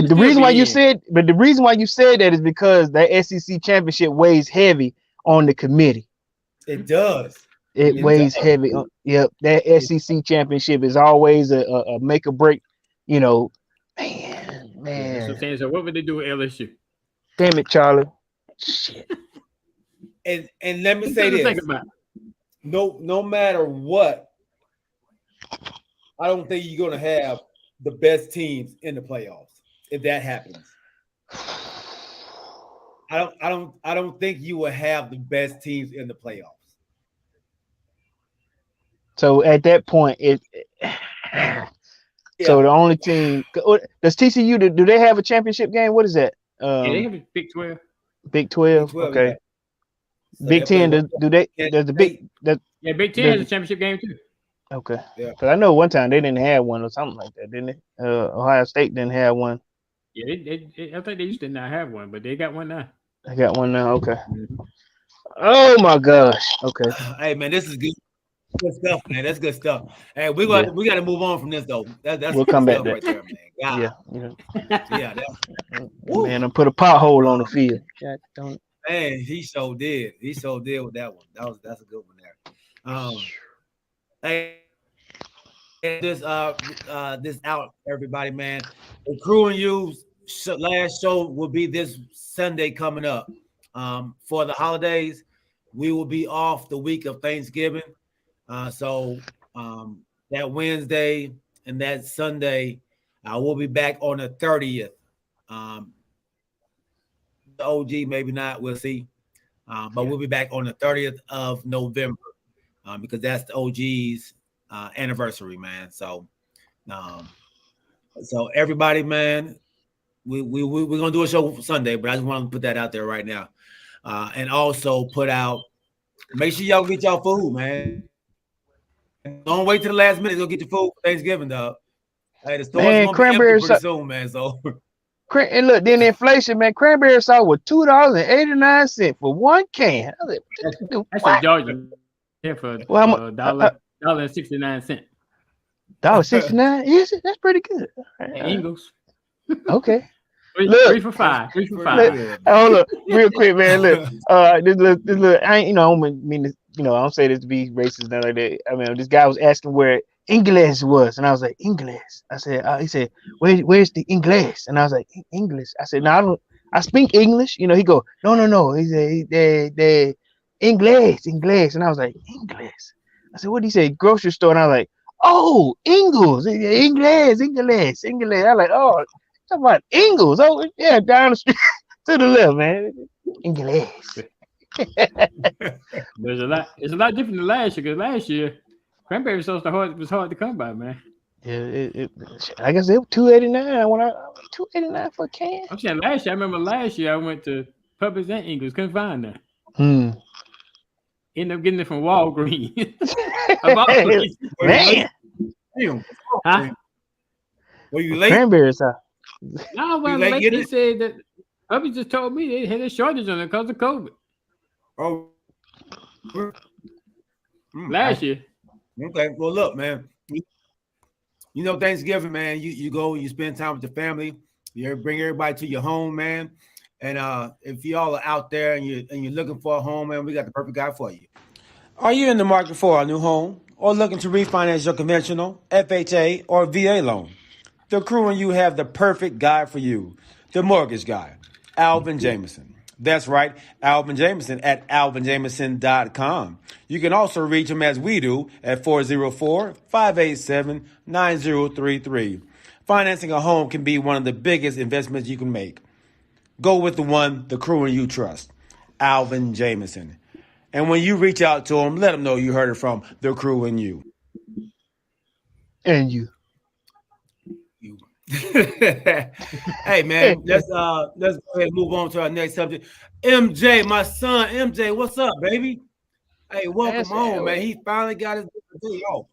the reason why you said that is because that SEC championship weighs heavy on the committee. It does. It weighs heavy. Yep, that SEC championship is always a make or break. Man. Yeah, so what would they do with LSU? Damn it, Charlie. Shit. And let me say this. No matter what, I don't think you're gonna have the best teams in the playoffs if that happens. I don't think you will have the best teams in the playoffs. So at that point, so the only team does TCU do they have a championship game? What is that? They have a Big 12. Big 12. Okay. Yeah. So Big 10 does the Big Yeah, Big 10 has a championship game too. Okay. Yeah. Because I know one time they didn't have one or something like that, didn't they? Ohio State didn't have one. Yeah, I think they used to not have one, but they got one now. I got one now. Okay. Oh my gosh. Okay. Hey man, this is good stuff, man. That's good stuff. Hey, we got to move on from this though. That's we'll come back right there, man. God. Yeah. Woo. Man, I put a pothole on the field. God, don't. Man, he so did. He so did with that one. That's a good one there. Hey, this this out, everybody, man. The Crew and You last show will be this Sunday coming up. For the holidays, we will be off the week of Thanksgiving. So that Wednesday and that Sunday, we'll be back on the 30th. The OG, maybe not, we'll see. But we'll be back on the 30th of November because that's the OG's anniversary, man. So, so everybody, man, we're gonna do a show Sunday, but I just want to put that out there right now, and also put out. Make sure y'all get y'all food, man. Don't wait till the last minute to go get your food for Thanksgiving, dog. Hey, the store's Man, gonna be cranberry empty pretty sauce. soon, man. So, And look, then the inflation, man. Cranberry sauce was $2.89 for one can. I was like, That's what? in Georgia. Here for Well, how much? $1.69. $1.69? Yes, that's pretty good. Ingles. Okay. Three for five. Look, hold up, real quick, man. Look, this little, I ain't, I don't mean to, I don't say this to be racist, nothing like that. I mean, this guy was asking where English was, and I was like, English. I said, he said, where's the English? And I was like, English. I said, no, I speak English. He go, no. He said, the English, and I was like, English. I said, what did he say? Grocery store, and I was like, oh, Ingles, English. I was like, oh. Talk about Ingles. Oh, yeah, down the street to the left, man. English. It's a lot different than last year, because last year cranberry sauce was hard to come by, man. Yeah, like I said, $2.89 when I $2.89 for a can. I'm saying last year. I remember last year I went to Publix and Ingles, couldn't find that. Ended up getting it from Walgreens. Man. Huh? Were you late? Cranberry sauce. No, well, like they said that Hubby just told me they had a shortage on it because of COVID. Oh, last year. Okay, well, look, man. Thanksgiving, man. You go, you spend time with your family. You bring everybody to your home, man. And if y'all are out there and you're looking for a home, man, we got the perfect guy for you. Are you in the market for a new home or looking to refinance your conventional, FHA, or VA loan? The Crew and You have the perfect guy for you, the mortgage guy, Alvin Jameson. That's right, Alvin Jameson at alvinjameson.com. You can also reach him as we do at 404-587-9033. Financing a home can be one of the biggest investments you can make. Go with the one the Crew and You trust, Alvin Jameson. And when you reach out to him, let him know you heard it from the Crew and You. And you. Hey man, let's go ahead and move on to our next subject. MJ, my son, MJ, what's up, baby? Hey, welcome home, man. He finally got his day off.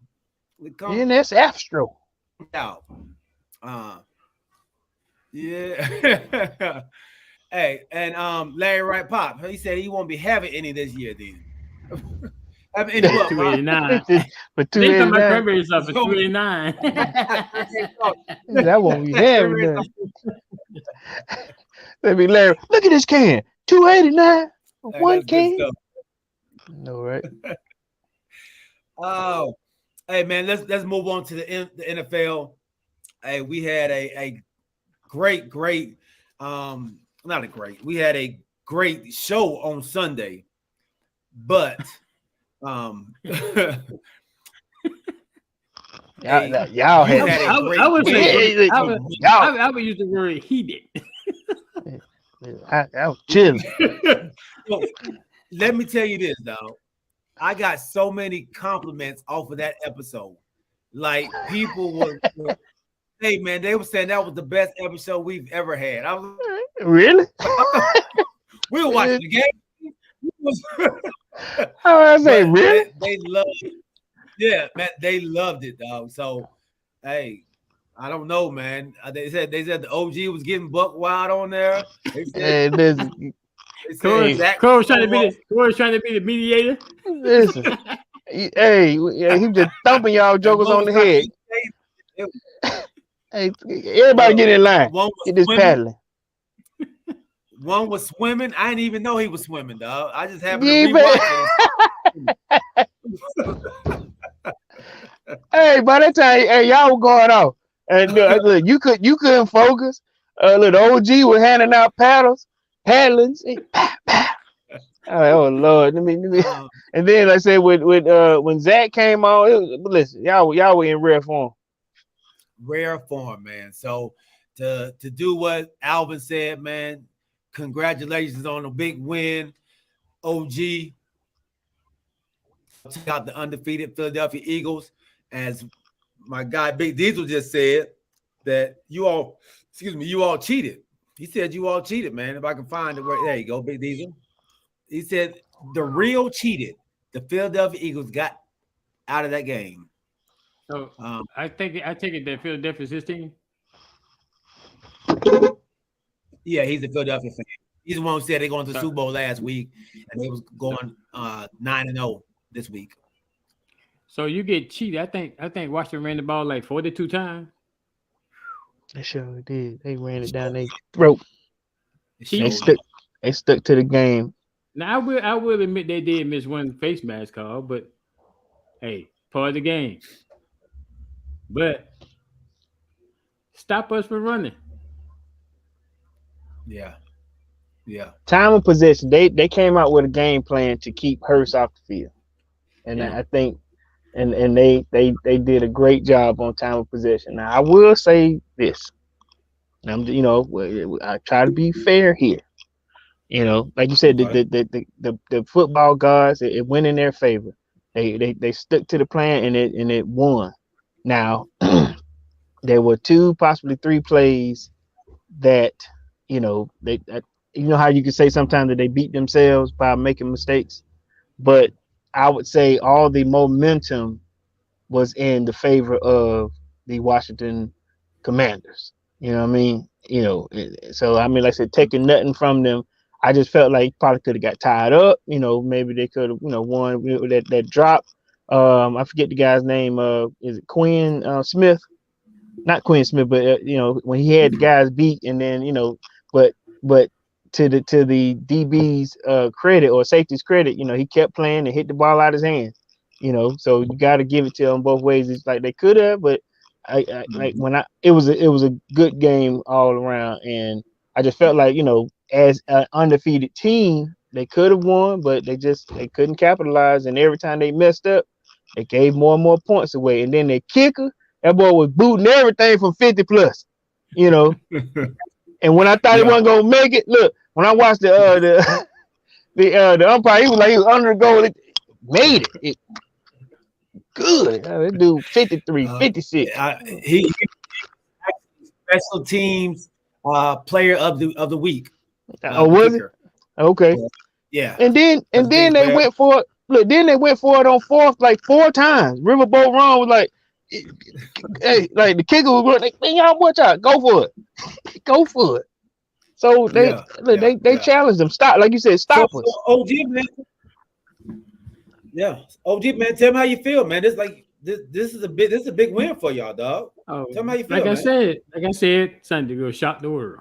And that's Astro. Out. Yeah. Hey, and Larry Wright Pop, he said he won't be having any this year then. Having any what, 289. But They talking about 289. cranberry sauce for 289. That won't be having that. Let me, Larry. Look at this can. 289. One can. No, right? Oh, hey man, let's move on to the NFL. Hey, we had a great, not a great. We had a great show on Sunday, but y'all had. I would say I would use the word heated. I was chilling. So, let me tell you this, dog. I got so many compliments off of that episode. Like people were hey man, they were saying that was the best episode we've ever had. I was really? We were watching the game. How I say, really? They loved it. Yeah, man, they loved it, dog. So, hey, I don't know, man. They said the OG was getting buck wild on there. They said, Corey's trying to be the mediator. Listen, he just thumping y'all jokers on the head. Hey, everybody get in line. Get this paddling. One was swimming. I didn't even know he was swimming, dog. I just happened to rewatch it. Hey, by that time, hey, y'all were going off, and look, you couldn't focus. Look, the OG was handing out paddlings. Hey, pow, pow. Oh Lord, let me. And then like I said, when Zach came on, listen, y'all were in rare form. Rare form, man. So to do what Alvin said, man, congratulations on a big win, OG. Check out the undefeated Philadelphia Eagles. As my guy Big Diesel just said, that you all cheated. He said you all cheated, man. If I can find it, there you go, Big Diesel. He said the real cheated. The Philadelphia Eagles got out of that game. So I take it that Philadelphia's his team. Yeah, he's a Philadelphia fan. He's the one who said they're going to the Super Bowl last week, and they was going 9-0 this week. So you get cheated. I think Washington ran the ball like 42 times. They sure did. They ran it down their throat. They stuck to the game. Now I will admit they did miss one face mask call, but hey, part of the game. But stop us from running. Yeah. Time of possession. They came out with a game plan to keep Hurst off the field, and I think, and they did a great job on time of possession. Now I will say this. I try to be fair here. Like you said, the football gods, it went in their favor. They stuck to the plan and it won. Now there were 2, possibly 3 plays that how you can say sometimes that they beat themselves by making mistakes, but I would say all the momentum was in the favor of the Washington Commanders. You know what I mean? So I mean, like I said, taking nothing from them, I just felt like probably could have got tied up. Maybe they could have, won that drop. I forget the guy's name. Is it Quinn Smith? Not Quinn Smith, but when he had the guys beat, and then but to the DB's credit or safety's credit, he kept playing and hit the ball out of his hand. So you got to give it to them both ways. It's like they could have, but it was a good game all around, and I just felt like as an undefeated team they could have won, but they couldn't capitalize, and every time they messed up, they gave more and more points away. And then their kicker, that boy was booting everything from 50 plus, And when I thought he wasn't gonna make it, look, when I watched the umpire, he was under the goal. It made it. Good. That dude 53, 56. He special teams player of the week. Was it? Okay. Yeah. And then they went for it. Look, then they went for it on fourth like 4 times. Riverboat Run was like, hey, like the kicker was running. Man, y'all watch out. Go for it. Go for it. So they challenged them. Stop, like you said, stop us. OG man. Yeah, OG man, tell me how you feel, man. This is a big win for y'all, dog. Oh, tell me how you feel. Like I said, Sunday will shock the world.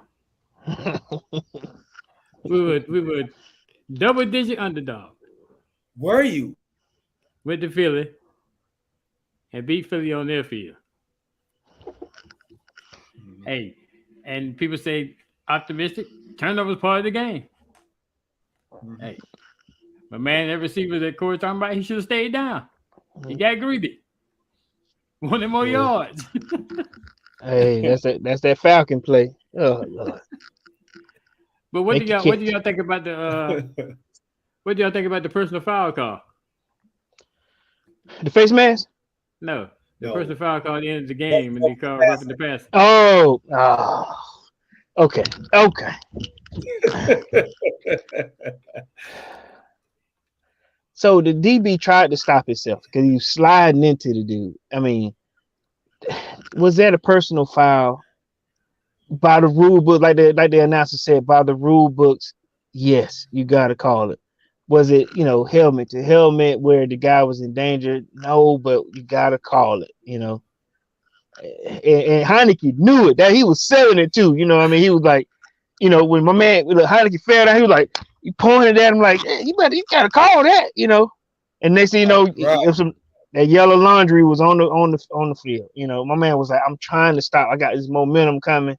we were double-digit underdog. Were you? Went to Philly and beat Philly on their field. Hey, and people say optimistic. Turnover's part of the game. Hey, but man, that receiver that Corey's talking about, he should have stayed down. He got greedy. Wanted more yards. Hey, that's that Falcon play. Oh Lord. But what do y'all think about the what do y'all think about the personal foul call? The face mask? No. The personal foul call at the end of the game and they called roughing the pass. Oh. Okay. So the DB tried to stop himself because he was sliding into the dude. I mean, was that a personal foul? By the rule book, like the announcer said, by the rule books, yes, you gotta call it. Was it, helmet to helmet where the guy was in danger? No, but you gotta call it, And Heineke knew it, that he was selling it too. I mean, he was like, when my man Heineke fell down, he was like, he pointed at him like, hey, you gotta call that, And next thing you know, that yellow laundry was on the field. You know, my man was like, I'm trying to stop. I got this momentum coming.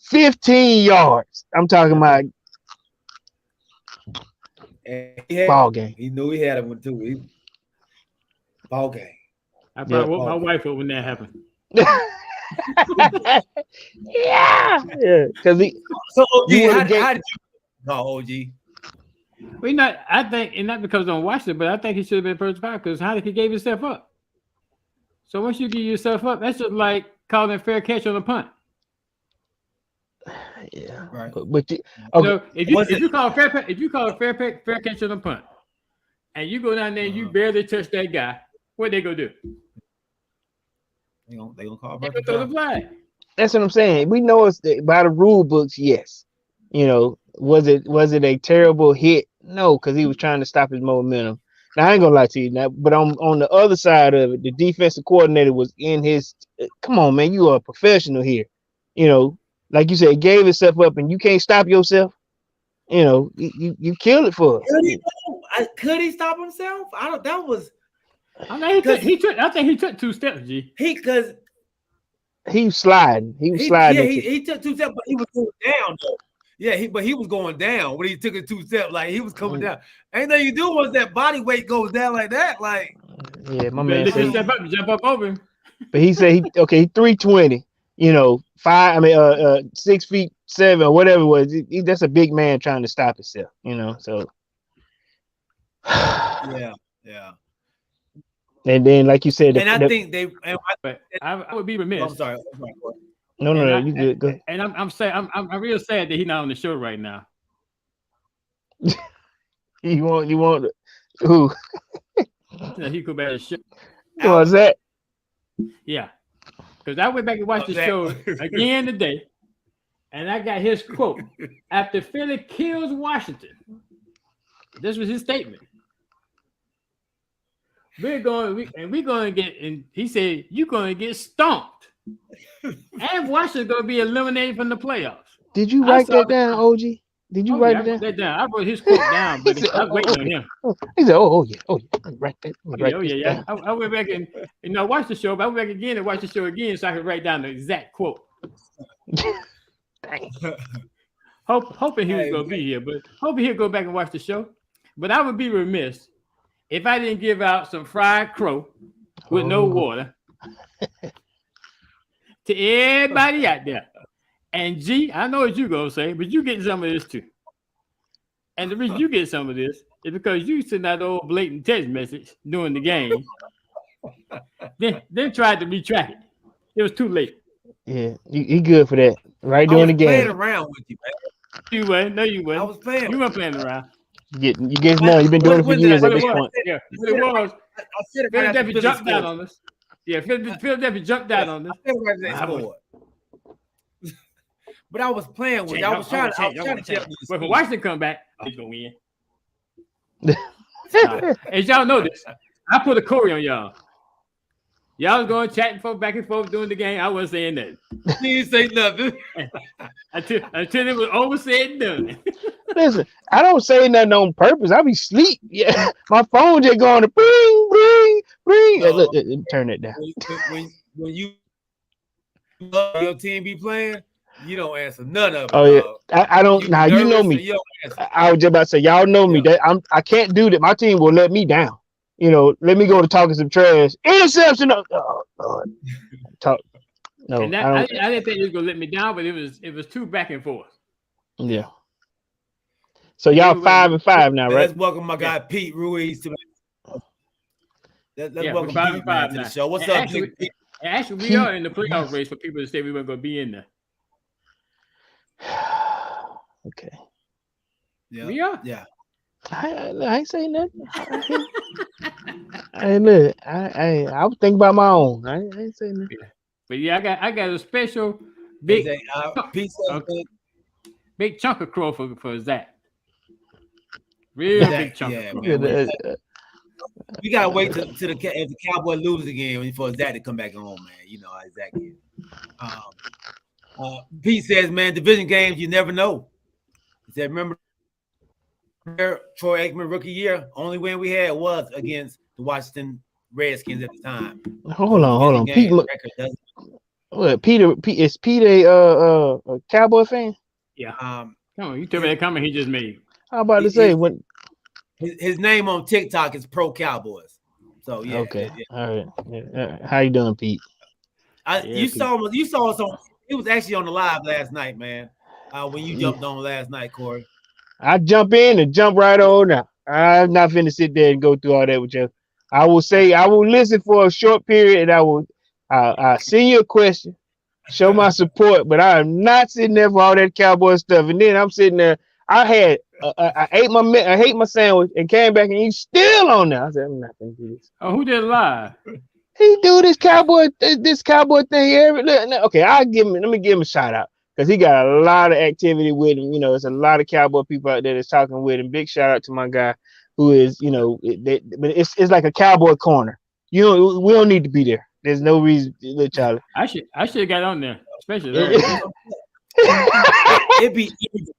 15 yards. I'm talking about ball game. He knew he had one too. Ball game. I probably woke my wife up when that happened. yeah, because So OG, how did you call OG? Well, not. I think, and not because I don't watch it, but I think he should have been first five because how did he gave himself up? So once you give yourself up, that's just like calling a fair catch on a punt. Yeah, right. But okay. So if you call a fair catch on a punt, and you go down there and you barely touch that guy, what they gonna do? They gonna call. They gonna throw the flag. That's what I'm saying. We know it's by the rule books. Yes, you know, was it a terrible hit? No, because he was trying to stop his momentum. Now I ain't gonna lie to you, now, but on the other side of it, the defensive coordinator was in his. Come on, man, you are a professional here. You know, like you said, gave himself up, and you can't stop yourself. You know, you killed it for us. Could he stop himself? I don't. That was. I mean, I think he took 2 steps. G. Because he was sliding. He was sliding. Yeah, he took 2 steps, but he was going down though. Yeah, but he was going down when he took it 2 steps. Like he was coming down. Anything you do once that body weight goes down like that, like. Yeah, my man. Jump up over him. But he said he 320. You know, 6'7" or whatever it was. That's a big man trying to stop himself. You know, so. yeah. And then, like you said, I think they. I would be remiss. I'm sorry. No, you good. Go. And I'm sad. I'm real sad that he's not on the show right now. You want who? He could be on the show. Who was that? Yeah, because I went back and watched the show again today, and I got his quote after Philly kills Washington. This was his statement. We're going to get, and he said, you're going to get stomped. And Washington's going to be eliminated from the playoffs. Did you write that down, OG? Did you write that down? I wrote his quote down, but I was waiting on him. He said, oh yeah. Write that. Yeah. I went back and I watched the show, but I went back again and watched the show again so I could write down the exact quote. Hoping he was going to be here, but hoping he'll go back and watch the show. But I would be remiss if I didn't give out some fried crow with no water to everybody out there. And G, I know what you're going to say, but you get some of this too. And the reason you get some of this is because you sent that old blatant text message during the game. then tried to retract it. It was too late. Yeah, you good for that. Right during the game. I was playing around with you, man. You weren't. No, you weren't. I was playing. You weren't playing around. You get none. You've been doing it for years at this point. Yeah, what it was. Philadelphia jumped out on us. Yeah, Philadelphia jumped out on us. But I was playing with you. I was trying to tell you. But if Washington come back, he's going to win. As y'all know this, I put a Corey on y'all. Y'all was going chatting back and forth during the game. I wasn't saying nothing. You didn't say nothing. until it was over said and done. Listen, I don't say nothing on purpose. I be sleep. Yeah, my phone just going to bring. No, look, turn it down. When you your team be playing, you don't answer none of it. Oh yeah, I don't. Now you know me. I was just about to say, y'all know me. That I can't do that. My team will let me down. You know, let me go to talking some trash. Interception. Oh, Lord. Talk. No, I didn't think you was gonna let me down, but it was 2 back and forth. Yeah. So y'all 5-5 now, right? Let's welcome my guy Pete Ruiz to. Let's welcome 5-5 to the show. What's up, Pete? Actually, we are in the playoff race for people to say we weren't gonna be in there. Okay. Yeah. We are. Yeah. I ain't saying nothing. Hey, look, I was thinking about my own. I ain't saying nothing. Yeah. But yeah, I got a special big big chunk of crow for Zach. Real big chunk. Yeah, man. We gotta wait till if the Cowboy lose again for Zach to come back home, man. You know how Zach is. Pete says, man, division games, you never know. He said, remember Troy Aikman rookie year, only win we had was against the Washington Redskins at the time. Hold on. 50 Pete, game record doesn't. what, is Pete a Cowboy fan? Yeah. Um, Come on, you tell me that comment he just made. How about to say when? his name on TikTok is Pro Cowboys. So yeah. Okay, all right. Yeah. How you doing, Pete? You saw us on. It was actually on the live last night, man. When you jumped on last night, Corey. I jump in and jump right on now. I'm not finna sit there and go through all that with you. I will say I will listen for a short period, and I'll send you a question, show my support, but I am not sitting there for all that cowboy stuff. And then I'm sitting there. I ate my sandwich and came back, and he's still on there. I said, I'm not gonna do this. Oh, who did live? He do this cowboy thing every. Okay, let me give him a shout out because he got a lot of activity with him. You know, there's a lot of cowboy people out there that's talking with him. Big shout out to my guy who is, but it's like a cowboy corner. We don't need to be there. There's no reason, little Charlie. I should have got on there, especially. It'd be easy.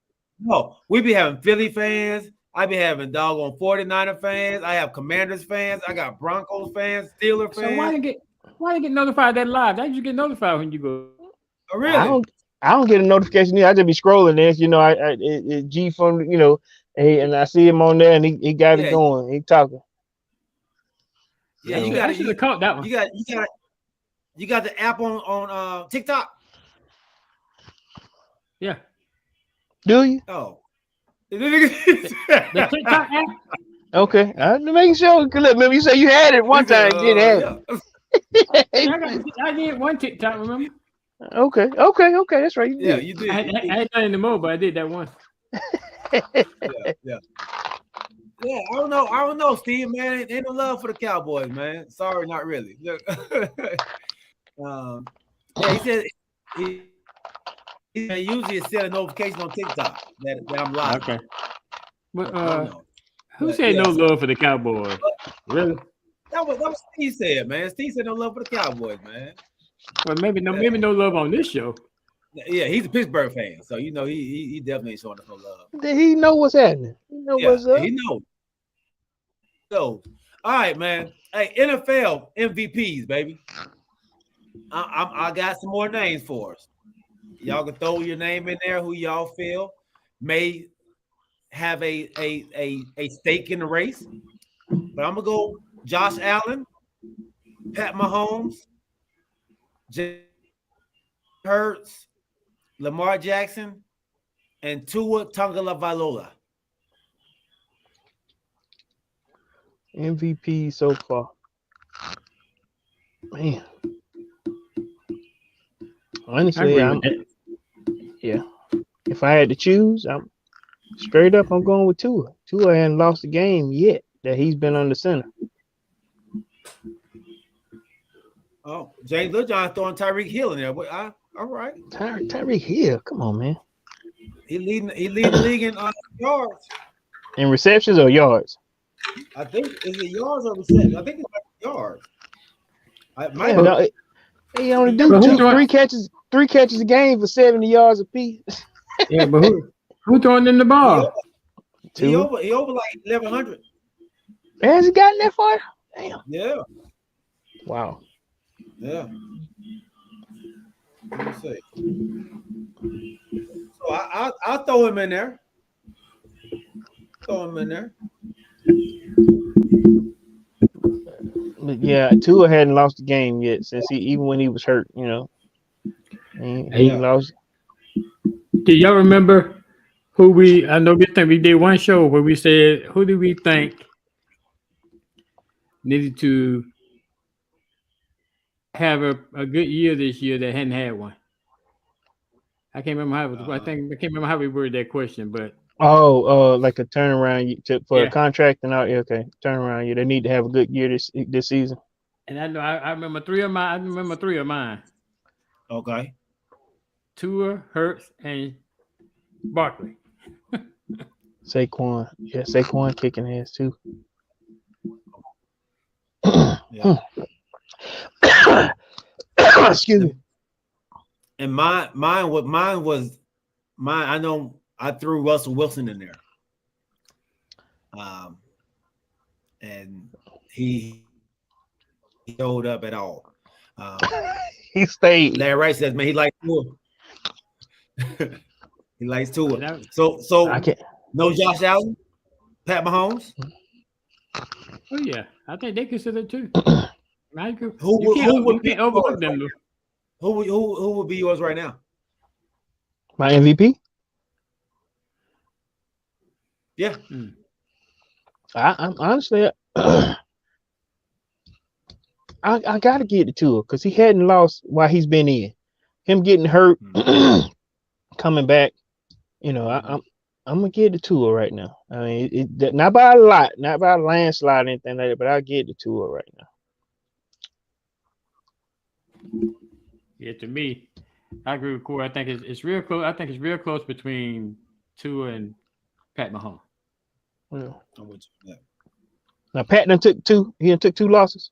No, we be having Philly fans. I be having doggone 49er fans. I have Commanders fans. I got Broncos fans, Steelers fans. So why they get notified that live? How did you get notified when you go? Oh, really? I don't get a notification either. I just be scrolling this. It's G from and I see him on there, and he got it going. He talking. Yeah, I should have caught that one. You got the app on TikTok. Yeah. Do you? Oh. The TikTok app? Okay. I'm making sure. Look, remember you said you had it one time. You didn't have it. I did one TikTok, remember? Okay. That's right. You did. You did. I ain't done it anymore, but I did that one. Yeah. I don't know, Steve, man. Ain't no love for the Cowboys, man. Sorry, not really. Look. He said he usually send a notification on TikTok that I'm live. Okay. But who said no love for the Cowboys? Really? That was Steve said, man. Steve said no love for the Cowboys, man. Well, maybe no love on this show. Yeah, he's a Pittsburgh fan, so he definitely ain't showing us no love. He know what's happening. He know what's up. He knows. So, all right, man. Hey, NFL MVPs, baby. I got some more names for us. Y'all can throw your name in there. Who y'all feel may have a stake in the race? But I'm gonna go Josh Allen, Pat Mahomes, Jalen Hurts, Lamar Jackson, and Tua Tagovailoa. MVP so far. Man. Honestly, if I had to choose, I'm going with Tua. Tua hasn't lost a game yet that he's been under center. Oh, James Littlejohn throwing Tyreek Hill in there. All right. Tyreek Hill, come on, man. He leading the league in yards. In receptions or yards? I think is it yards or receptions? I think it's like yards. He only do three catches a game for 70 yards apiece. Yeah, but who throwing in the ball? He over like 1,100. Has he gotten that far? Damn. Yeah. Wow. Yeah. Let me see. So I'll throw him in there. But yeah, Tua hadn't lost the game yet since even when he was hurt, He lost. Do y'all remember I know we did one show where we said, who do we think needed to have a good year this year that hadn't had one? I can't remember how I can't remember how we worded that question, but like a turnaround for a contract and all. Yeah, okay, turnaround. Yeah, they need to have a good year this season. And I know I remember three of mine. Okay. Tua, Hurts, and Barkley. Saquon. Yeah, Saquon kicking ass too. Yeah. Excuse me. And mine was I know I threw Russell Wilson in there. And he showed up at all. He stayed. Larry Rice says, man, he likes Tua. He likes Tua. And So I can't. no Josh Allen, Pat Mahomes. Oh yeah, I think they consider it too. I agree. Who You can't, would you be can't overlook yours them. right now? Who would be yours right now? My MVP. Yeah. I'm honestly, I gotta get it to him because he hadn't lost while he's been in. Him getting hurt, coming back. You know, I'm gonna get it to her right now. I mean, not by a lot, not by a landslide or anything like that, but I'll get it to her right now. Yeah, to me, I agree with Corey. I think it's real close. I think it's real close between Tua and Pat Mahomes. Yeah. I'm with you. Yeah. Now Pat done took two. He done took 2 losses.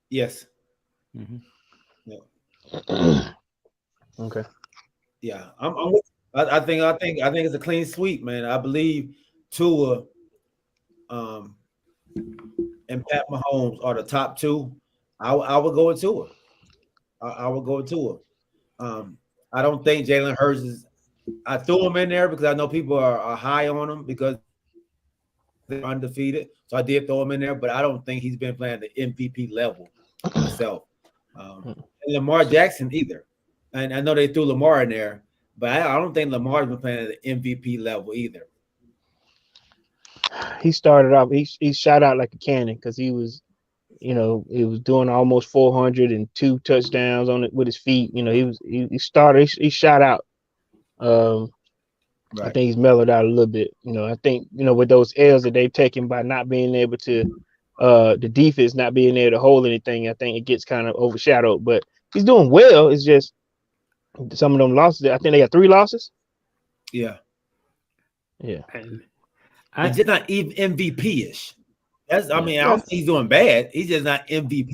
Yes. Mm-hmm. Yeah. Okay. Yeah. I think it's a clean sweep, man. I believe Tua and Pat Mahomes are the top 2. I would go with Tua. I would go with Tua. I don't think Jalen Hurts is. I threw him in there because I know people are high on him because they're undefeated. So I did throw him in there, but I don't think he's been playing the MVP level myself. And Lamar Jackson either. And I know they threw Lamar in there, but I don't think Lamar's been playing at the MVP level either. He started off. He shot out like a cannon because he was, he was doing almost 402 touchdowns on it with his feet. He started. He shot out. Right. I think he's mellowed out a little bit. I think with those L's that they've taken by not being able to, the defense not being able to hold anything, I think it gets kind of overshadowed. But he's doing well. It's just some of them losses. I think they got 3 losses. Yeah. Yeah. He's just not even MVP-ish. I don't think he's doing bad. He's just not MVP.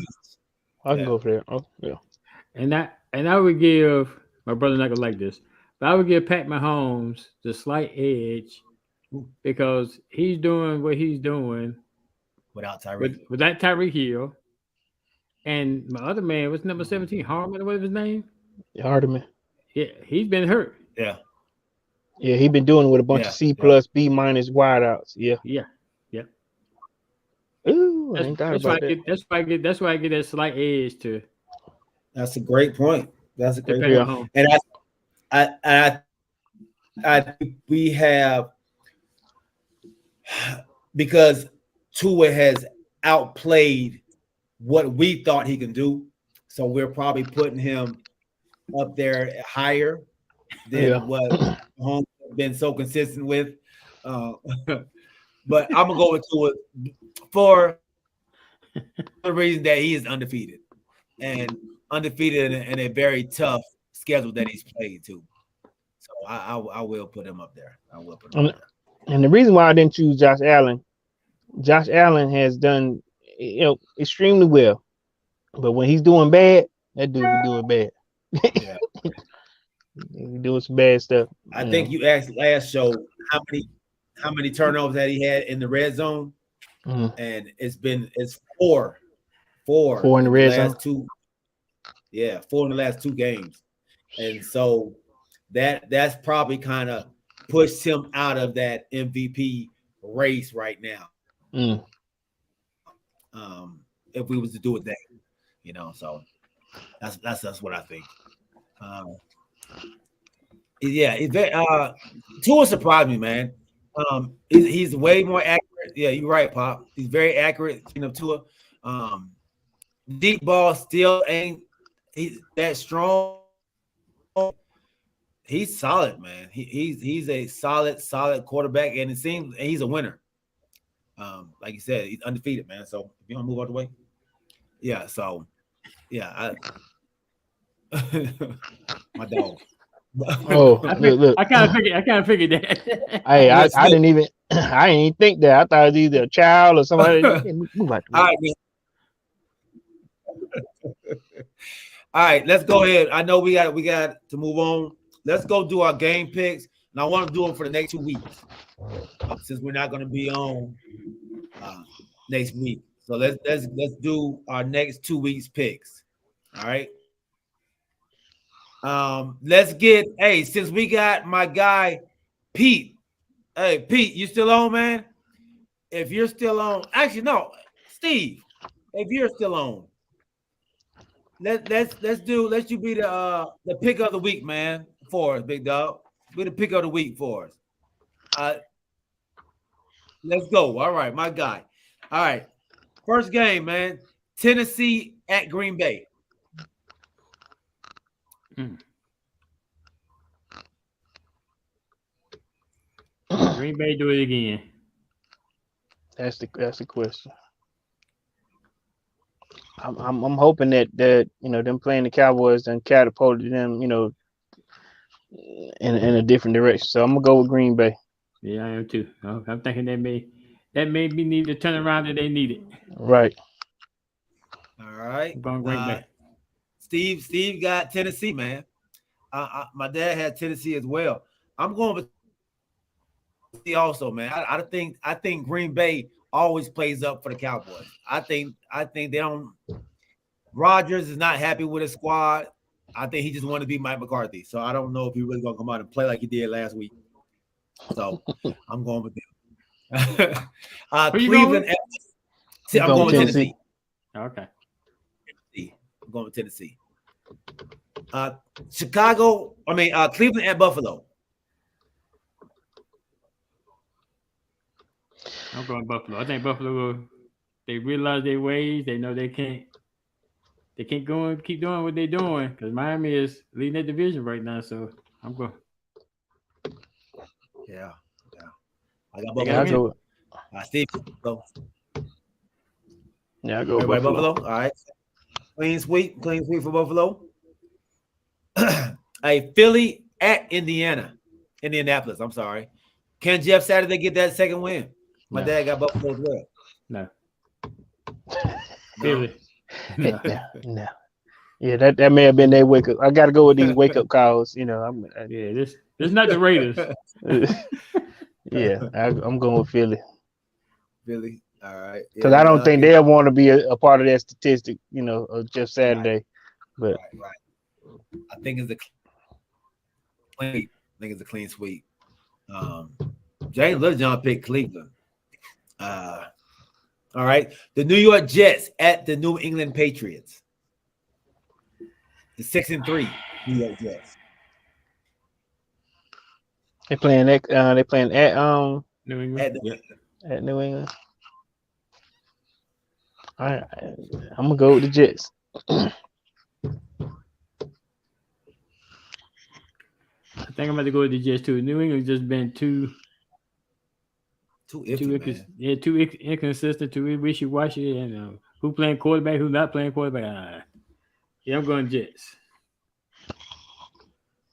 I can go for that. Oh, yeah. And I would give my brother not gonna like this, but I would give Pat Mahomes the slight edge because he's doing what he's doing without Tyreek. Without Tyreek Hill. And my other man was number 17, Harmon, what's his name? Hardiman. Yeah, he's been hurt. Yeah. Yeah, he's been doing it with a bunch of C+, B- wideouts. Yeah. Yeah. Ooh, I ain't thought about that. That's why I get that slight edge to. That's a great point. That's a great point. And I think we have, because Tua has outplayed what we thought he can do, so we're probably putting him up there higher than what Mahomes has been so consistent with. But I'm gonna go with Tua for the reason that he is undefeated and undefeated in a very tough schedule that he's played too. So I will put him up there. I will put him up there. And the reason why I didn't choose Josh Allen has done extremely well, but when he's doing bad, that dude be doing bad. Yeah. He's doing some bad stuff. I think you asked last show how many turnovers that he had in the red zone, and it's 4 in the red zone. 2. Yeah, 4 in the last 2 games, and so that's probably kind of pushed him out of that MVP race right now. If we was to do it then, so that's what I think. Tua surprised me, man. He's way more accurate. Yeah, you're right, Pop. He's very accurate. Tua. Deep ball still ain't that strong. He's solid, man. He's a solid quarterback, and it seems he's a winner. Like you said, he's undefeated, man. So if you want to move out the way, yeah. So yeah, my dog. Oh, look. I kind of figured that. Hey, I didn't even think that. I thought it was either a child or somebody. Move out the way. All right, man. All right, let's go ahead. I know we got to move on. Let's go do our game picks, and I want to do them for the next 2 weeks since we're not going to be on next week. So let's do our next 2 weeks picks. All right. Let's get since we got my guy Pete. Hey Pete, you still on, man? If you're still on, actually no, Steve. If you're still on, let's you be the pick of the week, man, for us, big dog. Be the pick of the week for us. Let's go. All right, my guy. All right. First game, man. Tennessee at Green Bay. Green Bay do it again. That's the question. I'm hoping that them playing the Cowboys and catapulted them, in a different direction. So I'm gonna go with Green Bay. Yeah, I am too. I'm thinking that may be need to turn around that they need it. Right. All right. I'm going Green Bay. Steve got Tennessee, man. My dad had Tennessee as well. I'm going with Tennessee also, man. I think Green Bay always plays up for the Cowboys. I think they don't. Rodgers is not happy with his squad. I think he just wanted to be Mike McCarthy. So I don't know if he really gonna come out and play like he did last week. So I'm going with them. Cleveland. I'm going with Tennessee. Okay. I'm going with Tennessee. Cleveland at Buffalo. I'm going Buffalo. I think Buffalo they realize their ways. They know they can't go and keep doing what they're doing because Miami is leading that division right now. So I'm going. Yeah. I got Buffalo. Steve, go. Yeah, I go Buffalo. All right. Clean sweep for Buffalo. Philly at Indianapolis. I'm sorry. Can Jeff Saturday get that second win? My dad got Buffalo as well. No. Philly. No. Yeah, that may have been their wake up. I got to go with these wake up calls. This not the Raiders. Yeah, I'm going with Philly. Philly. All right. Because I don't think they'll want to be a part of that statistic, of Jeff Saturday. Right. I think it's a clean sweep. James Littlejohn picked Cleveland. All right. The New York Jets at the New England Patriots. The 6-3 New York Jets. They're playing at New England. At New England. All right, I'm gonna go with the Jets. I think I'm about to go with the Jets too. New England just been too inconsistent, too wishy-washy, and who playing quarterback, who not playing quarterback. I'm going Jets.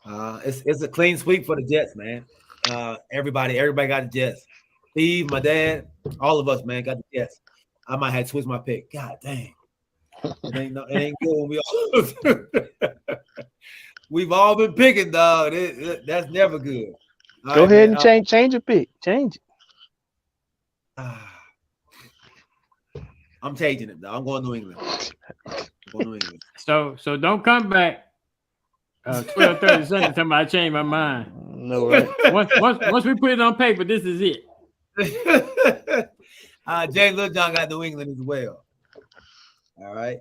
It's a clean sweep for the Jets, man. Everybody got the Jets. Steve, my dad, all of us, man, got the Jets. I might have to switch my pick. God dang. It ain't good when we all we've all been picking, dog. That's never good. Go ahead and change your pick. Change it. I'm changing it, dog. I'm going New England. So don't come back 12:30 Sunday tell me I changed my mind. No, right? Once we put it on paper, this is it. James Littlejohn got New England as well. All right.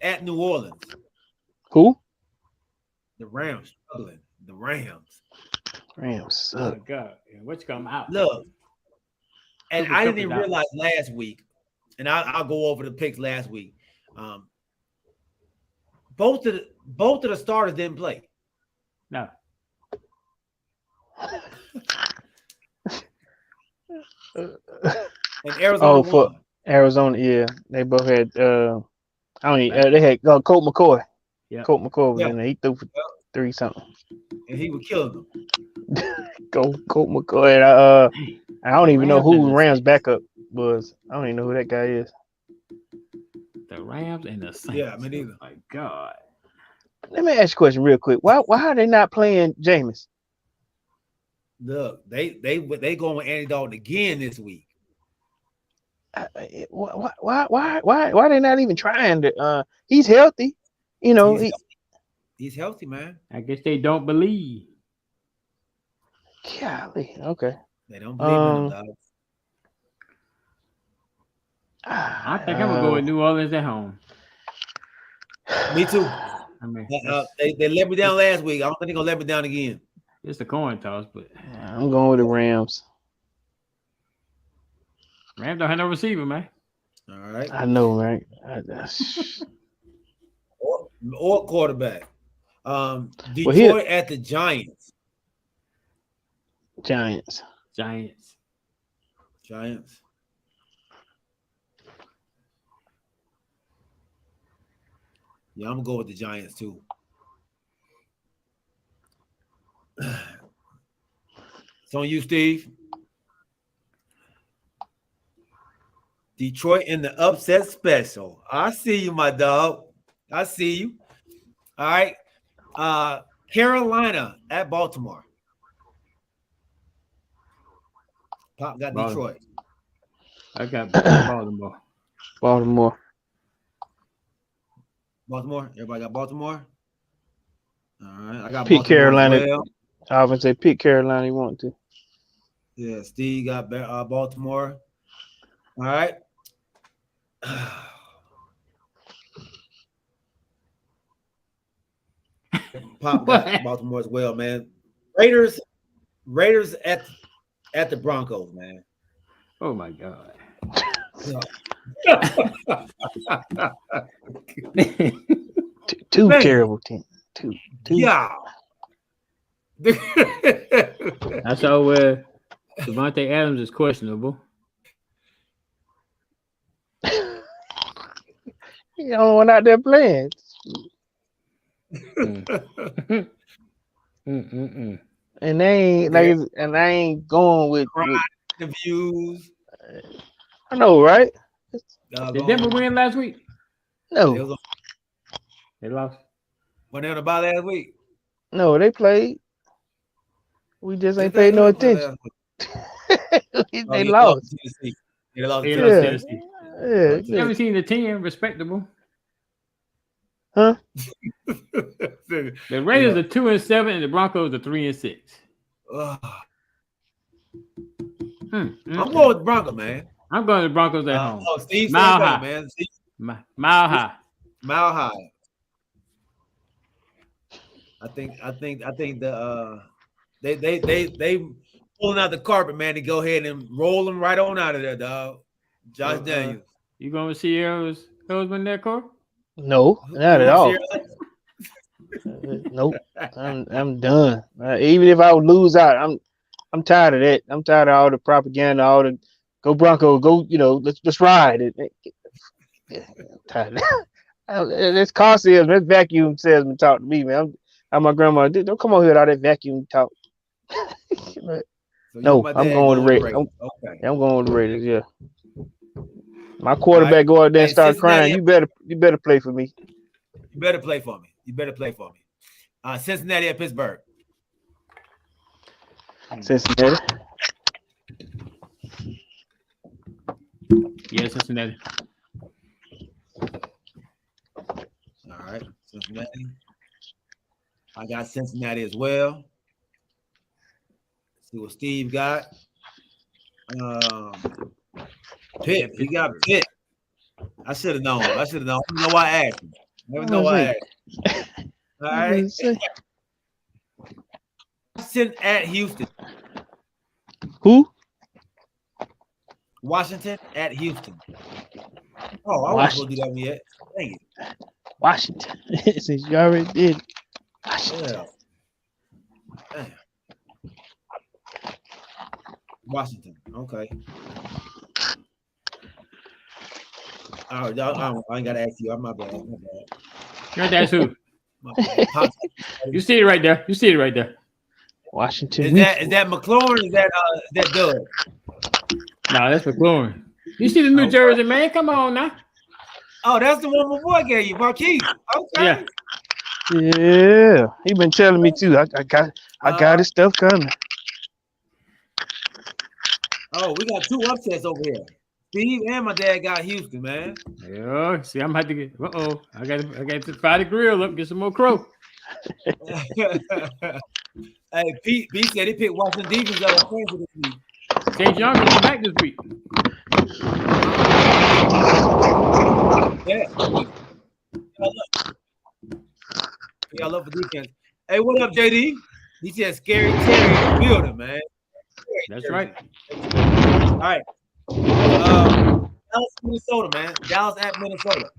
At New Orleans. Who? The Rams struggling. The Rams. Rams. Oh my God. What's come out? Look, and I didn't even realize last week, and I'll go over the picks last week. Both of the starters didn't play. No. And Arizona won. Arizona, yeah, they both had. They had Colt McCoy. Yeah, Colt McCoy was in there. He threw for 3 something, and he was killing them. Colt McCoy. I don't even know who Rams backup was. I don't even know who that guy is. The Rams and the Saints. Yeah, me neither. Oh my God. Let me ask you a question real quick. Why are they not playing Jameis? Look, they going with Andy Dalton again this week. Why they not even trying to? He's healthy, you know. He's healthy, man. I guess they don't believe. Golly, okay. They don't believe in him, dog. I think I'm gonna go with New Orleans at home. Me too. I mean, they let me down last week. I don't think they're gonna let me down again. it's a coin toss, but I'm going with the Rams. Rams don't have no receiver, man. All right. I know, right? Or quarterback. Detroit at the Giants. Giants. Yeah, I'm gonna go with the Giants too. It's on you, Steve. Detroit in the upset special. I see you, my dog. I see you. All right. Carolina at Baltimore. Pop got Detroit. I got Baltimore. Baltimore. Everybody got Baltimore. All right. I got pick Baltimore Carolina. as well. I would say pick Carolina. You want to? Yeah, Steve got Baltimore. All right. Pop got Baltimore as well, man. Raiders at the Broncos, man. Oh my God. Two terrible teams. Two. Yeah. I saw where Devontae Adams is questionable. You don't want out there playing. And they ain't going with the views. I know, right? Did Denver win last week? No. They lost. Went down to buy last week. No, they played. We just ain't paid no attention. They lost. They lost to Tennessee. Yeah. 17-10, respectable. Huh? The Raiders are 2-7 and the Broncos are 3-6. I'm going with Broncos, man. I'm going to the Broncos at home. Steve, Mile high, man. Mile high. Mile high. I think the they pulling out the carpet, man, to go ahead and roll them right on out of there, dog. Josh Daniels. You going to Sierra's husband there, Corey? No, not at all. Nope. I'm done. Even if I would lose out, I'm tired of that. I'm tired of all the propaganda, all the go Bronco, go, let's ride it. I'm tired of that. Let's car salesman, let's vacuum salesman talk to me, man. I'm my grandma. Don't come on here with all that vacuum talk. No, I'm going with the Raiders. Okay. I'm going with the Raiders, yeah. My quarterback go out there and start crying. You better play for me. You better play for me. Cincinnati at Pittsburgh. Cincinnati. Yeah, Cincinnati. All right, Cincinnati. I got Cincinnati as well. Let's see what Steve got. Pitt. He got Pitt. I should have known. I don't know why I asked him. Never know why I asked him. All right. Washington at Houston. Who? Washington at Houston. Oh, I wasn't going to do that one yet. Dang it. Washington. Since you already did. Washington. Yeah. Washington. Okay. I ain't got to ask you. I'm my bad. That's who? You see it right there. Washington. Is that McLaurin? Is that Doug? No, that's McLaurin. You see the New Jersey, man? Come on now. Oh, that's the one my boy gave you, Marquise. Okay. Yeah. He been telling me too. I got his stuff coming. Oh, we got two upsets over here. Steve and my dad got Houston, man. Yeah, see, I'm about to get. I got to fire the grill up, get some more crow. Hey, Pete said he picked Washington defense out of France this week. St. John gonna be back this week. Yeah. Y'all love for defense. Hey, what up, JD? He said Scary Terry in the building, man. That's right. All right. Dallas, Minnesota, man. Dallas at Minnesota.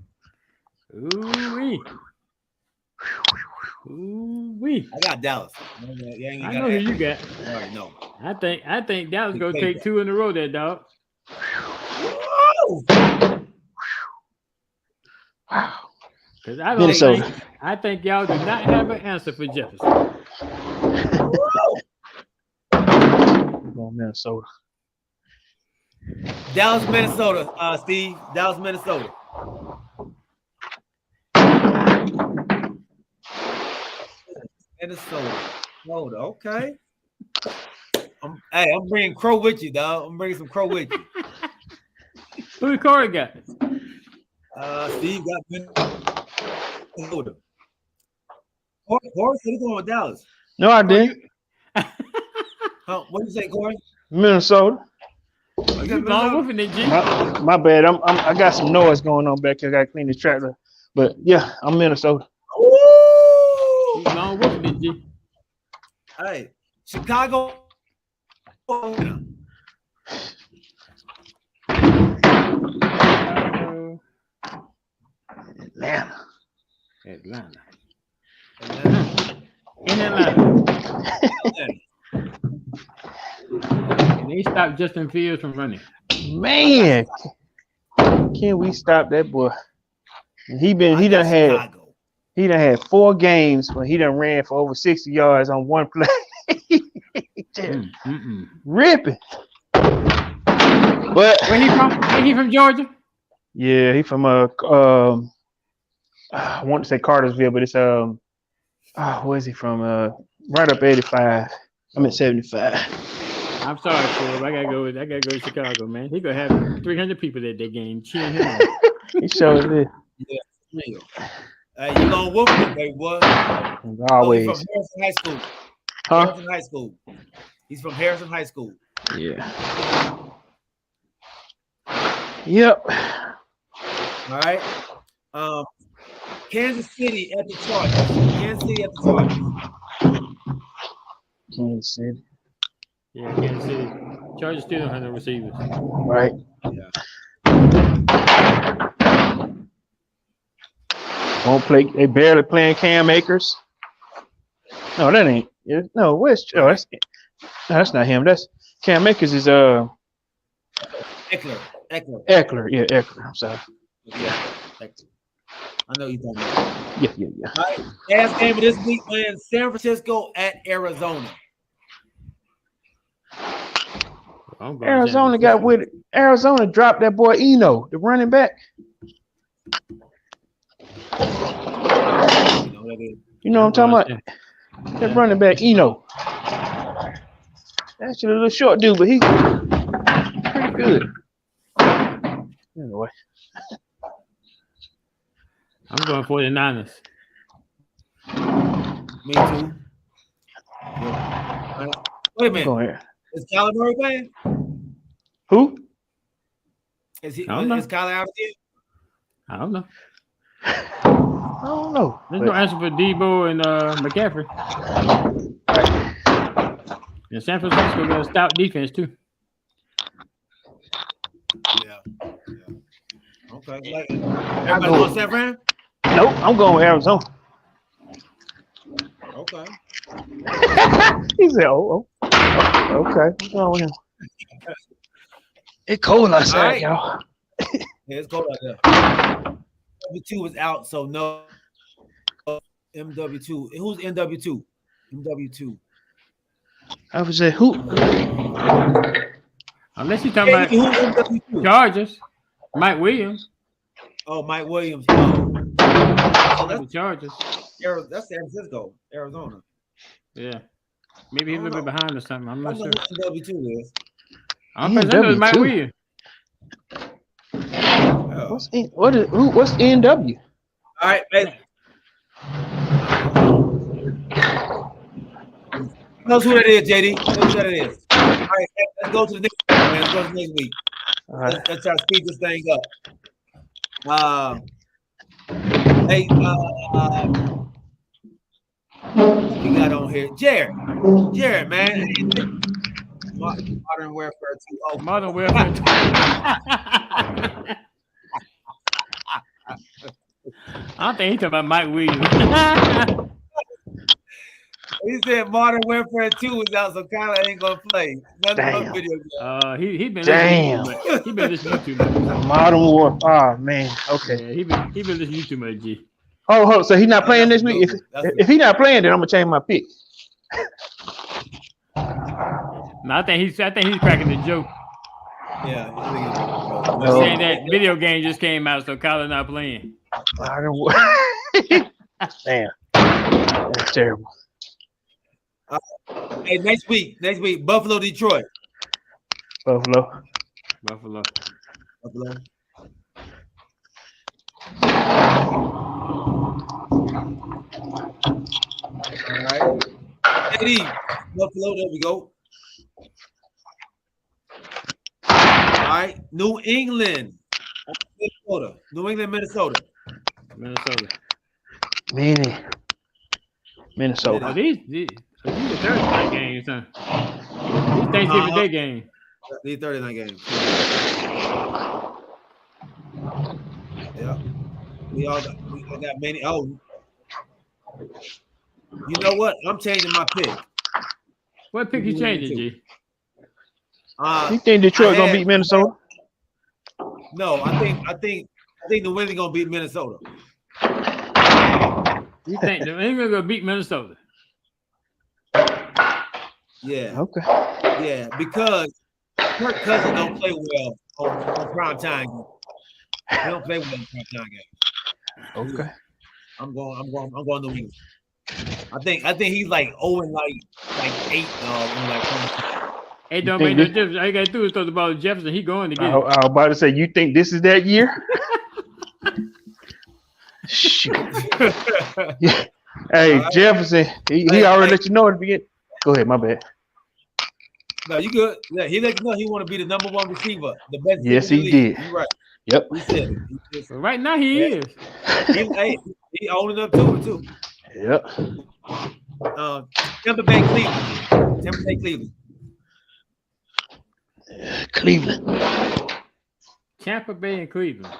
Ooh-wee. I got Dallas. I know who you got. All right, no. I think Dallas gonna take 2 in a row there, dog. Wow. Because I think y'all do not have an answer for Jefferson. Going Minnesota. Dallas, Minnesota, Steve. Dallas, Minnesota. Minnesota. Okay. I'm bringing Crow with you, dog. I'm bringing some Crow with you. Who Corey got? Steve got Minnesota. Corey said he's going with Dallas. No, I didn't. What did you say, Corey? Minnesota. You long woofing it, G. My bad. I got some noise going on back here. I got to clean the tractor. But yeah, I'm Minnesota. You long woofing it, G. Hey, Chicago. Atlanta. In Atlanta. And they stopped Justin Fields from running. Man, can we stop that boy? He done had 4 games when he done ran for over 60 yards on one play. Ripping. But where he from? He from Georgia? Yeah, he from I want to say Cartersville, but it's where's he from? Right up 85. I'm at 75. I'm sorry, Corey. I gotta go to Chicago, man. He gonna have 300 people at that game cheering him on. He showed it. Yeah. Hey, you gonna whoop it, baby boy. Always. He's from Harrison High School. Huh? Harrison High School. He's from Harrison High School. Yeah. Yep. All right. Kansas City at the Chargers. Kansas City at the Chargers. Kansas City. Yeah, Kansas City. Chargers still don't have no receivers. Right. Yeah. Won't play. They barely playing Cam Akers. No, that ain't. No, where's? Oh, that's not him. That's Cam Akers is Eckler. Eckler. Yeah, Eckler. I'm sorry. Yeah. Eckler. I know you're talking about. Yeah. All right. Last game of this week, man. San Francisco at Arizona. Arizona got with it. Arizona dropped that boy Eno, the running back. You know what I'm talking about? That running back Eno. That's a little short dude, but he's pretty good. Anyway. I'm going 49ers. Me too. Wait a minute. Is Kyler Murray playing? Who? Is Kyler out there? I don't know. I don't know. There's no answer for Debo and McCaffrey. And San Francisco got a stout defense too. Yeah. Okay. Everybody going San Fran? Nope, I'm going with Arizona. Okay. He said, "Oh, okay." I'm going with him. It's cold outside, y'all. Yeah, it's cold out there. MW2 was out, so no MW2. Who's NW2? MW2. I was at who? Unless you're talking about MW2? Chargers, Mike Williams. Oh, Mike Williams. That's the Chargers. That's San Francisco, Arizona. Yeah. Maybe he's a little bit behind or something. I'm not sure. MW2 is. I'm pretty sure it's Mike Williams. What's NW? All right, hey. Knows who that is, JD. Knows who that is. All right, let's go to the next week, man. Let's go to the next week. All right. Let's try to speed this thing up. Hey, we got on here, Jared, man. Modern Warfare 2. Oh, Modern Warfare 2. I don't think he's talking about Mike Williams. He said Modern Warfare 2 is out, so Kyler ain't gonna play. Damn. Video game. He been Damn. listening. He been listening too much. Modern War. Oh man. Okay. Yeah, he been listening too much. G. Oh, so he's not playing this week. If he's not playing, then I'm gonna change my pick. No, I think he's cracking the joke. Yeah. He's saying that video game just came out, so Kyler not playing. Modern War. Damn. That's terrible. Hey, next week, Buffalo, Detroit. Buffalo. Buffalo. All right. Eddie, Buffalo, there we go. All right, New England, Minnesota. Minnesota. Oh, these are Thursday night games, huh? These Thanksgiving Day games. These Thursday night games. Yeah. I got many. Oh, you know what? I'm changing my pick. What pick you changing, G? You think Detroit gonna beat Minnesota? No, I think New England gonna beat Minnesota. You think New England gonna beat Minnesota? Yeah. Okay. Yeah, because Kirk Cousins don't play well on prime time. He don't play well in prime time games. Okay. I'm going New England. I think he's like 0 and like 8 It don't make no difference. All you gotta do is throw the ball to Jefferson. He going to get it. I was about to say, you think this is that year? Shoot. Yeah. Hey, Jefferson, he already let you know at the beginning. Go ahead, my bad. No, you good. Yeah, he let you know he want to be the number one receiver, the best. Yes, he did. You're right. Yep. He said it. Well, right now he is. He owning up to it too. Yep. Tampa Bay, Cleveland. Cleveland. Tampa Bay and Cleveland.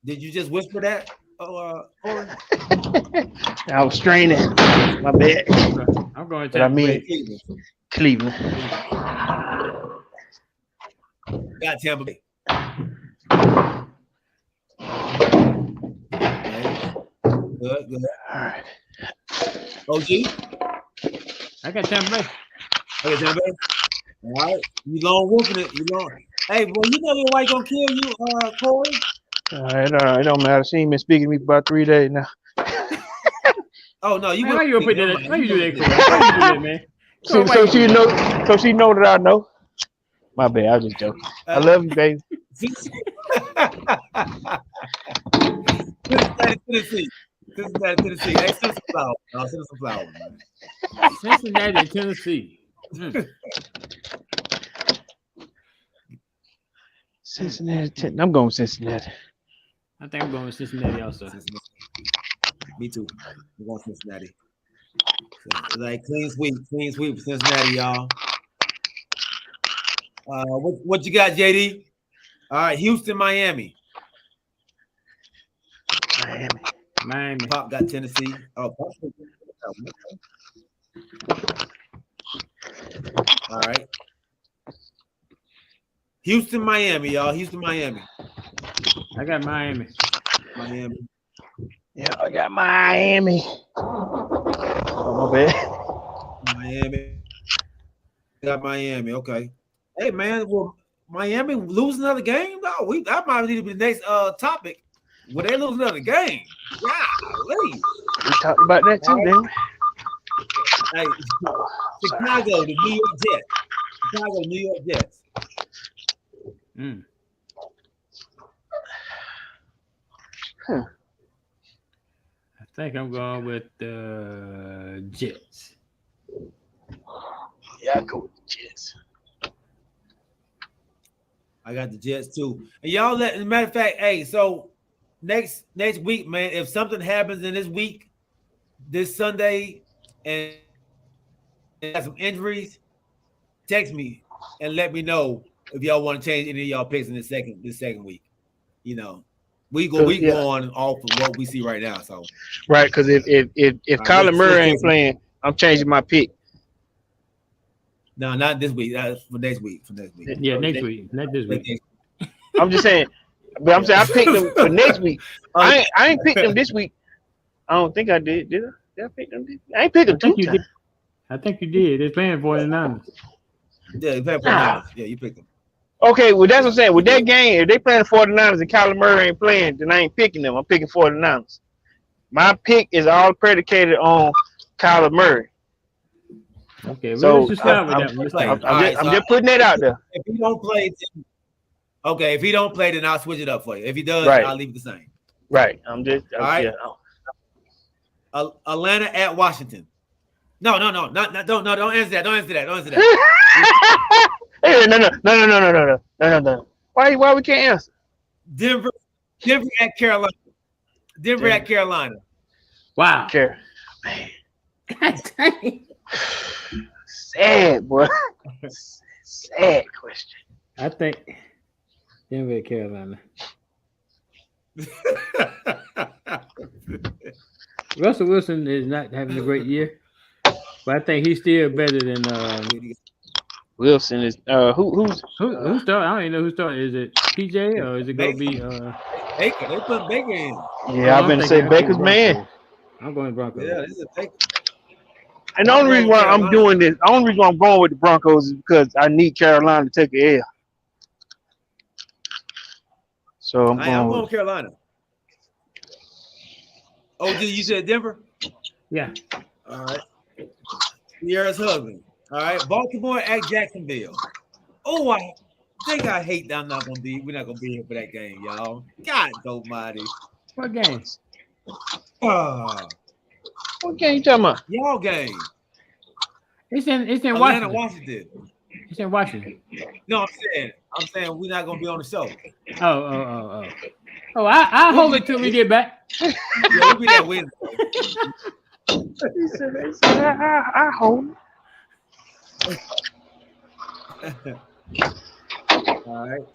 Did you just whisper that? Corey? I was straining. My bad. I'm going to But I Tampa mean, Bay. Cleveland. Got Tampa Bay. Good. All right. OG? I got Tampa Bay. Okay, Tampa Bay. All right. You long wolfing it. Hey, boy, you know your wife gonna kill you, Corey? All right. It don't matter. She ain't been speaking to me for about 3 days now. Oh no, you. Man, why you gonna put that? Why you do that, Corey? Why you do that, man? So she know that I know. My bad. I was just joking. I love you, baby. Tennessee. Hey, send some flowers. I'll send some flowers. Cincinnati and Tennessee. Cincinnati. I'm going with Cincinnati. I think I'm going with Cincinnati also. Me too. I'm going Cincinnati. Like clean sweep for Cincinnati, y'all. What you got, JD? All right, Houston, Miami. Miami. Pop got Tennessee. Oh, Pop. All right. Houston, Miami, y'all. Houston, Miami. I got Miami. Yeah, I got Miami. Oh, my bad. Miami. Got Miami. Okay. Hey, man. Well, Miami lose another game? No, that might need to be the next topic. Will they lose another game? Golly. We talked about that too, didn't we? Hey, Chicago, the New York Jets. I think I'm going with the Jets. Yeah, I go with the Jets. I got the Jets too. And y'all as a matter of fact, hey, so next week, man, if something happens in this week, this Sunday, and got some injuries, text me and let me know if y'all want to change any of y'all picks in this second week. You know, we go on off of what we see right now. So right, because if Kyler Murray ain't playing, I'm changing my pick. No, not this week. That's for next week. Yeah, next week, not this week. I'm just saying, but I'm saying I picked them for next week. I ain't picked them this week. I don't think I did. Did I? Did I pick them? I ain't picked them two times. I think you did. They're playing 49ers. Yeah, you playing 49ers. Yeah, you picked them. Okay, well, that's what I'm saying. With that game, if they playing the 49ers and Kyler Murray ain't playing, then I ain't picking them. I'm picking 49ers. My pick is all predicated on Kyler Murray. Okay, so I'm just putting that out there. If he don't play, if he don't play, then I'll switch it up for you. If he does, right. I'll leave it the same. Right. All right. Yeah. Atlanta at Washington. No, don't answer that. Don't answer that. Hey, no. Why we can't answer? Denver at Carolina. At Carolina. Wow. Man. Sad, boy. Sad question. I think Denver at Carolina. Russell Wilson is not having a great year, but I think he's still better than Wilson is who's starting? I don't even know who starting. Is it PJ or is it gonna be Baker? They put Baker in. Yeah, I've been to say Baker's man. I'm going Broncos. Yeah, this is Baker. And the only reason why I'm doing this, the only reason why I'm going with the Broncos is because I need Carolina to take an L. So I'm going with Carolina. Oh, you said Denver? Yeah. All right. Sierra's husband. All right. Baltimore at Jacksonville. Oh, I think I hate that we're not gonna be here for that game, y'all. God almighty. What game? What game you talking about? Y'all game. It's in Atlanta, Washington. It's in Washington. No, I'm saying we're not gonna be on the show. Oh, I hold it till we get back. Yeah, we'll be there Wednesday. He said, I hold it. All right.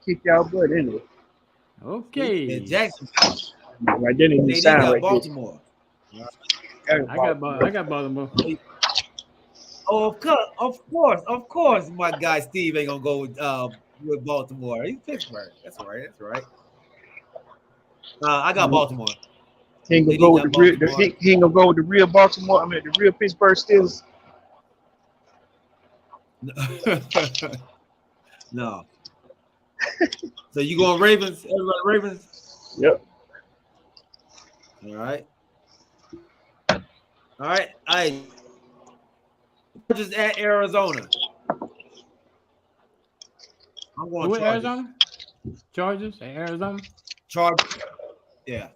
Kick y'all butt anyway. Okay. And Jackson. Right then he got right Baltimore. I got Baltimore. Oh, of course, my guy Steve ain't gonna go with Baltimore. He's Pittsburgh. That's right. I got Baltimore. He ain't gonna go with he ain't gonna go with the real Baltimore. I mean the real Pittsburgh Steelers. No. So you going Ravens? Everybody Ravens? Yep. All right. Chargers at Arizona. I'm going with Chargers. Arizona? Chargers at Arizona? Chargers. Yeah.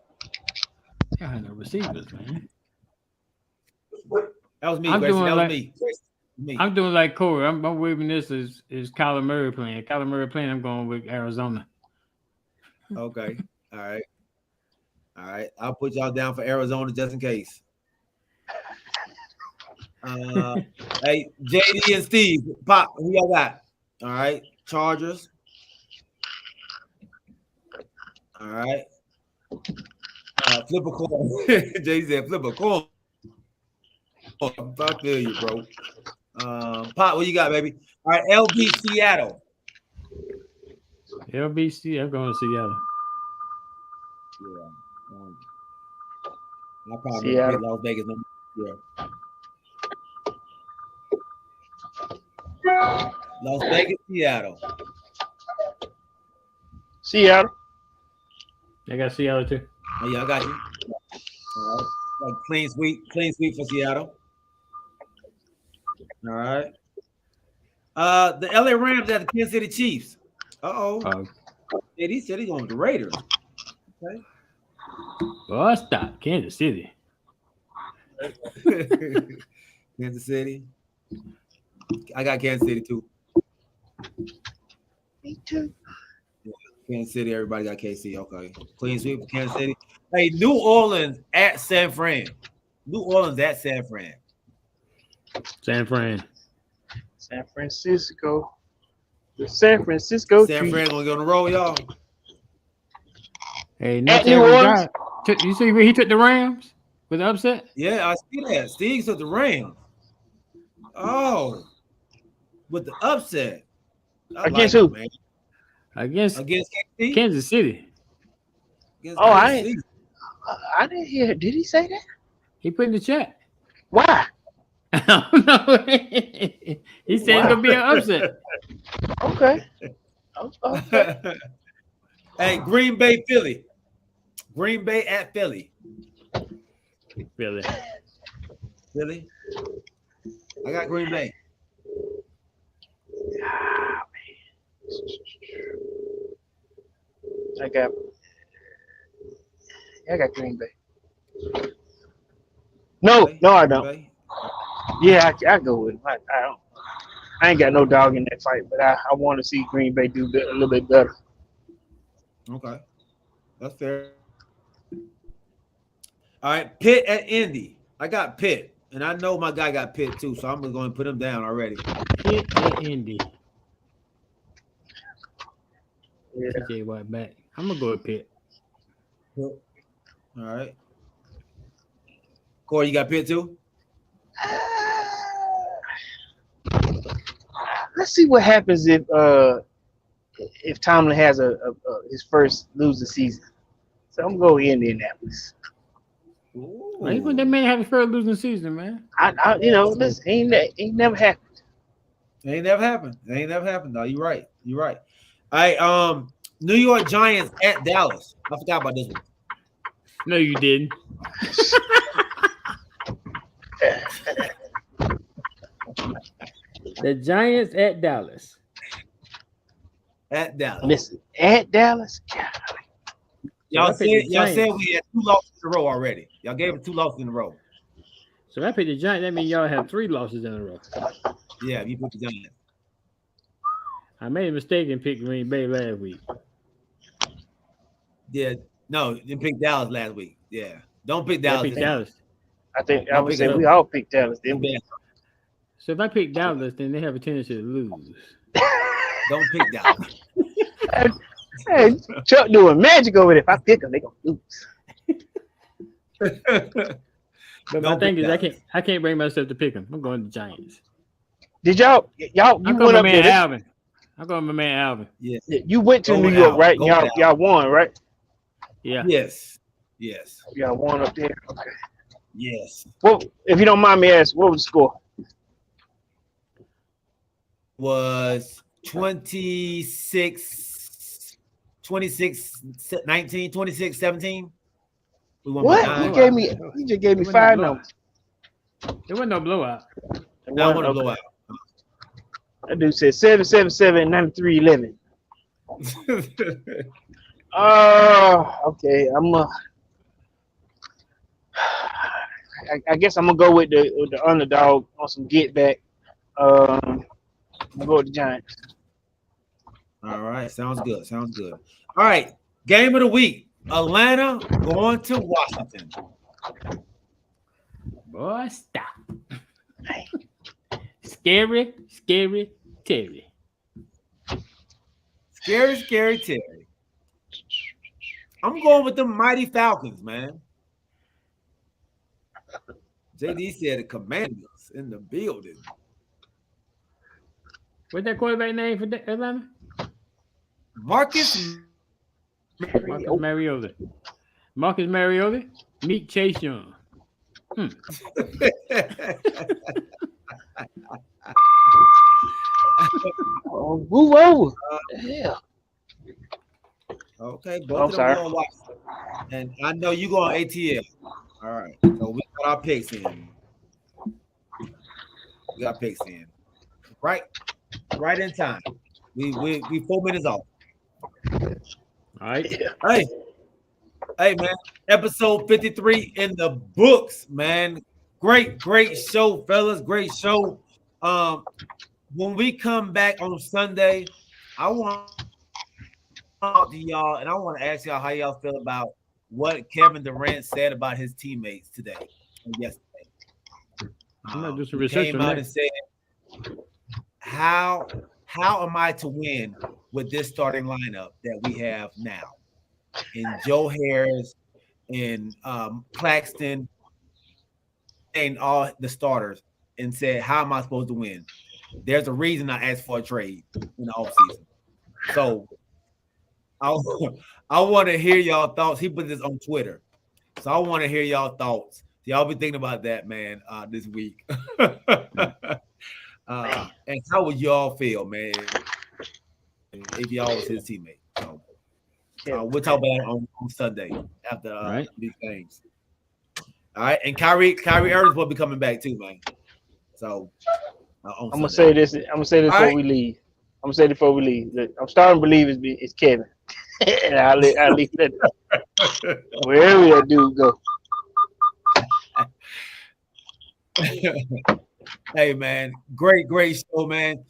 They have no receivers, man. That was me, Grayson. That was me. I'm doing like Corey. I'm waving this is Kyler Murray playing. Kyler Murray playing, I'm going with Arizona. Okay. All right. I'll put y'all down for Arizona just in case. Hey, JD and Steve, Pop, who y'all got? All right. Chargers. All right. Flip a coin. Jay said flip a coin. I feel you, bro. Pop, what you got, baby? All right, LB Seattle. LBC, I'm going to Seattle. Yeah. I'll probably Seattle. Las Vegas. Yeah. Las Vegas, Seattle. Seattle. I got Seattle too. Oh, yeah, I got you. All right. Like clean sweep for Seattle. All right. The LA Rams at the Kansas City Chiefs. Uh-oh. He said he's going with the Raiders. Okay. Boy, stop. Kansas City. Kansas City. I got Kansas City too. Me too. Kansas City, everybody got KC. Okay. Clean sweep for Kansas City. Hey, New Orleans at San Fran. New Orleans at San Fran. San Fran. San Francisco. The San Francisco San treat. Fran gonna go on the road, y'all. Hey, At not New every Orleans? guy. You see where he took the Rams with the upset? Yeah, I see that. Steve took the Rams. Oh, with the upset. I Against like who? it, man. Against Against KC? Kansas City. Against Oh, KC. I didn't hear. Did he say that? He put in the chat. Why? I don't know. He said it's gonna be an upset. Okay. Okay. Hey, Green Bay, Philly. Green Bay at Philly. Really. Philly. I got Green Bay. I got Green Bay. No, Bay, no, I Green don't. Bay. Yeah, I go with him. I don't. I ain't got no dog in that fight, but I want to see Green Bay do a little bit better. Okay. That's fair. All right, Pitt at Indy. I got Pitt, and I know my guy got Pitt too, so I'm going to put him down already. Pitt at Indy. Yeah. TJ Watt back. I'm gonna go with Pitt. All right. Corey, you got Pitt too? Let's see what happens if Tomlin has his first losing season. So I'm gonna go Indianapolis. Why you that man have his first losing season, man? This ain't never happened. It ain't never happened. It ain't never happened, though. You're right. You're right. All right. New York Giants at Dallas. I forgot about this one. No, you didn't. The Giants at Dallas. At Dallas. Listen, at Dallas. Y'all said we Giants. had 2 losses in a row already. Y'all gave it 2 losses in a row. So if I picked the Giants, that means y'all have 3 losses in a row. Yeah, you put the Giants. I made a mistake and picked Green Bay last week. Yeah. No, you didn't pick Dallas last week. Yeah. Don't pick I Dallas. picked this time. Dallas. I think I Don't would pick say it up. we all picked Dallas, didn't we? So if I pick Dallas, then they have a tendency to lose. Don't pick Dallas. Hey, Chuck doing magic over there. If I pick them, they gonna lose. But my thing is, I can't bring myself to pick them. I'm going to Giants. Did y'all I'm you going went my up man there? Alvin. I'm going my man Alvin. Yeah. You went to Go New with York, Al. right? Go And with y'all won, right? Yeah. Yes. Yes. Y'all won up there. Okay. Yes. Well, if you don't mind me asking, what was the score? Was 26 19, 26 17. We won by What? 9. You just gave me It wasn't 5 no numbers. There wasn't no blowout. Now I want to blow out. That dude said 777 9311. Oh, okay. I guess I'm gonna go with the underdog on some get back. I'm gonna go with the Giants. All right. Sounds good. Sounds good. All right. Game of the week. Atlanta going to Washington. Boy, stop. Scary Terry. Scary Terry. I'm going with the mighty Falcons, man. JD said the Commanders in the building. What's that quarterback name for Atlanta? Marcus Mariota. Marcus Mariota. Meet Chase Young. Oh, move over. Yeah. Okay, both of them going Washington. And I know you go on ATL. All right. So we got our picks in. We got picks in. Right in time. We 4 minutes off. All right. Hey, Hey man, episode 53 in the books, man. Great show, fellas. Great show. When we come back on Sunday, I want to talk to y'all and I want to ask y'all how y'all feel about what Kevin Durant said about his teammates today and yesterday. I'm not doing some He research came on out that. and said, How am I to win with this starting lineup that we have now? In Joe Harris, in Claxton, and all the starters, and said, How am I supposed to win? There's a reason I asked for a trade in the offseason. So I, I want to hear y'all thoughts. He put this on Twitter. So I want to hear y'all thoughts. Y'all be thinking about that, man, this week. And how would y'all feel, man, if y'all was his teammate? So we'll talk about it on Sunday after these games. All right, and Kyrie Irving will be coming back too, man. So I'm gonna say this. I'm gonna say this before we leave. Look, I'm starting to believe it's Kevin, and I'll leave that wherever that dude go. Hey man, great show, man.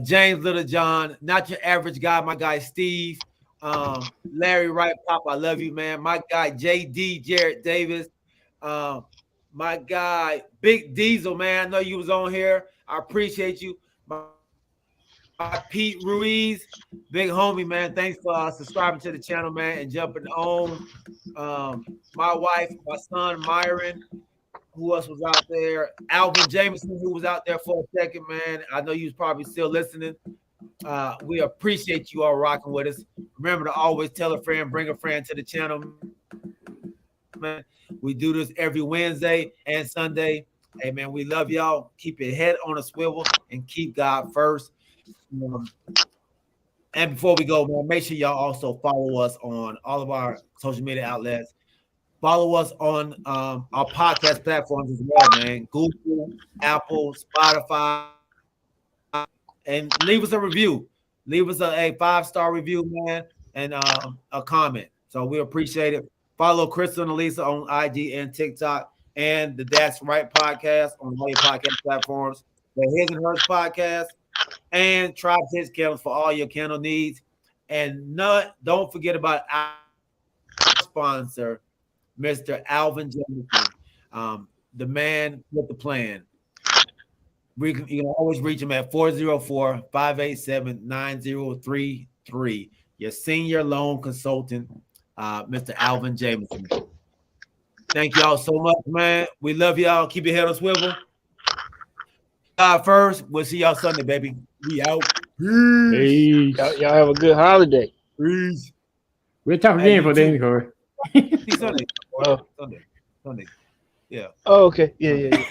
James Littlejohn, not your average guy, my guy Steve, Larry Wright, Pop, I love you, man. My guy JD Jarrett Davis, my guy Big Diesel, man. I know you was on here. I appreciate you. My Pete Ruiz, big homie, man. Thanks for subscribing to the channel, man, and jumping on. My wife, my son Myron. Who else was out there? Alvin Jameson, who was out there for a second, man. I know you was probably still listening. We appreciate you all rocking with us. Remember to always tell a friend, bring a friend to the channel, man. We do this every Wednesday and Sunday. Hey, man, we love y'all. Keep your head on a swivel and keep God first. And before we go, man, make sure y'all also follow us on all of our social media outlets. Follow us on our podcast platforms as well, man. Google, Apple, Spotify, and leave us a review. Leave us a 5-star review, man, and a comment. So we appreciate it. Follow Crystal and Elisa on IG and TikTok, and the That's Right podcast on all your podcast platforms. The His and Hers podcast, and Tribe's Hits Candles for all your candle needs. And don't forget about our sponsor, Mr. Alvin Jameson, the man with the plan. You can always reach him at 404-587-9033. Your senior loan consultant, Mr. Alvin Jameson. Thank y'all so much, man. We love y'all. Keep your head on swivel. First, we'll see y'all Sunday, baby. We out. Peace. Y'all have a good holiday. Peace. We'll talk again for the Corey. Sunday. Sunday. Yeah. Oh, okay. Yeah.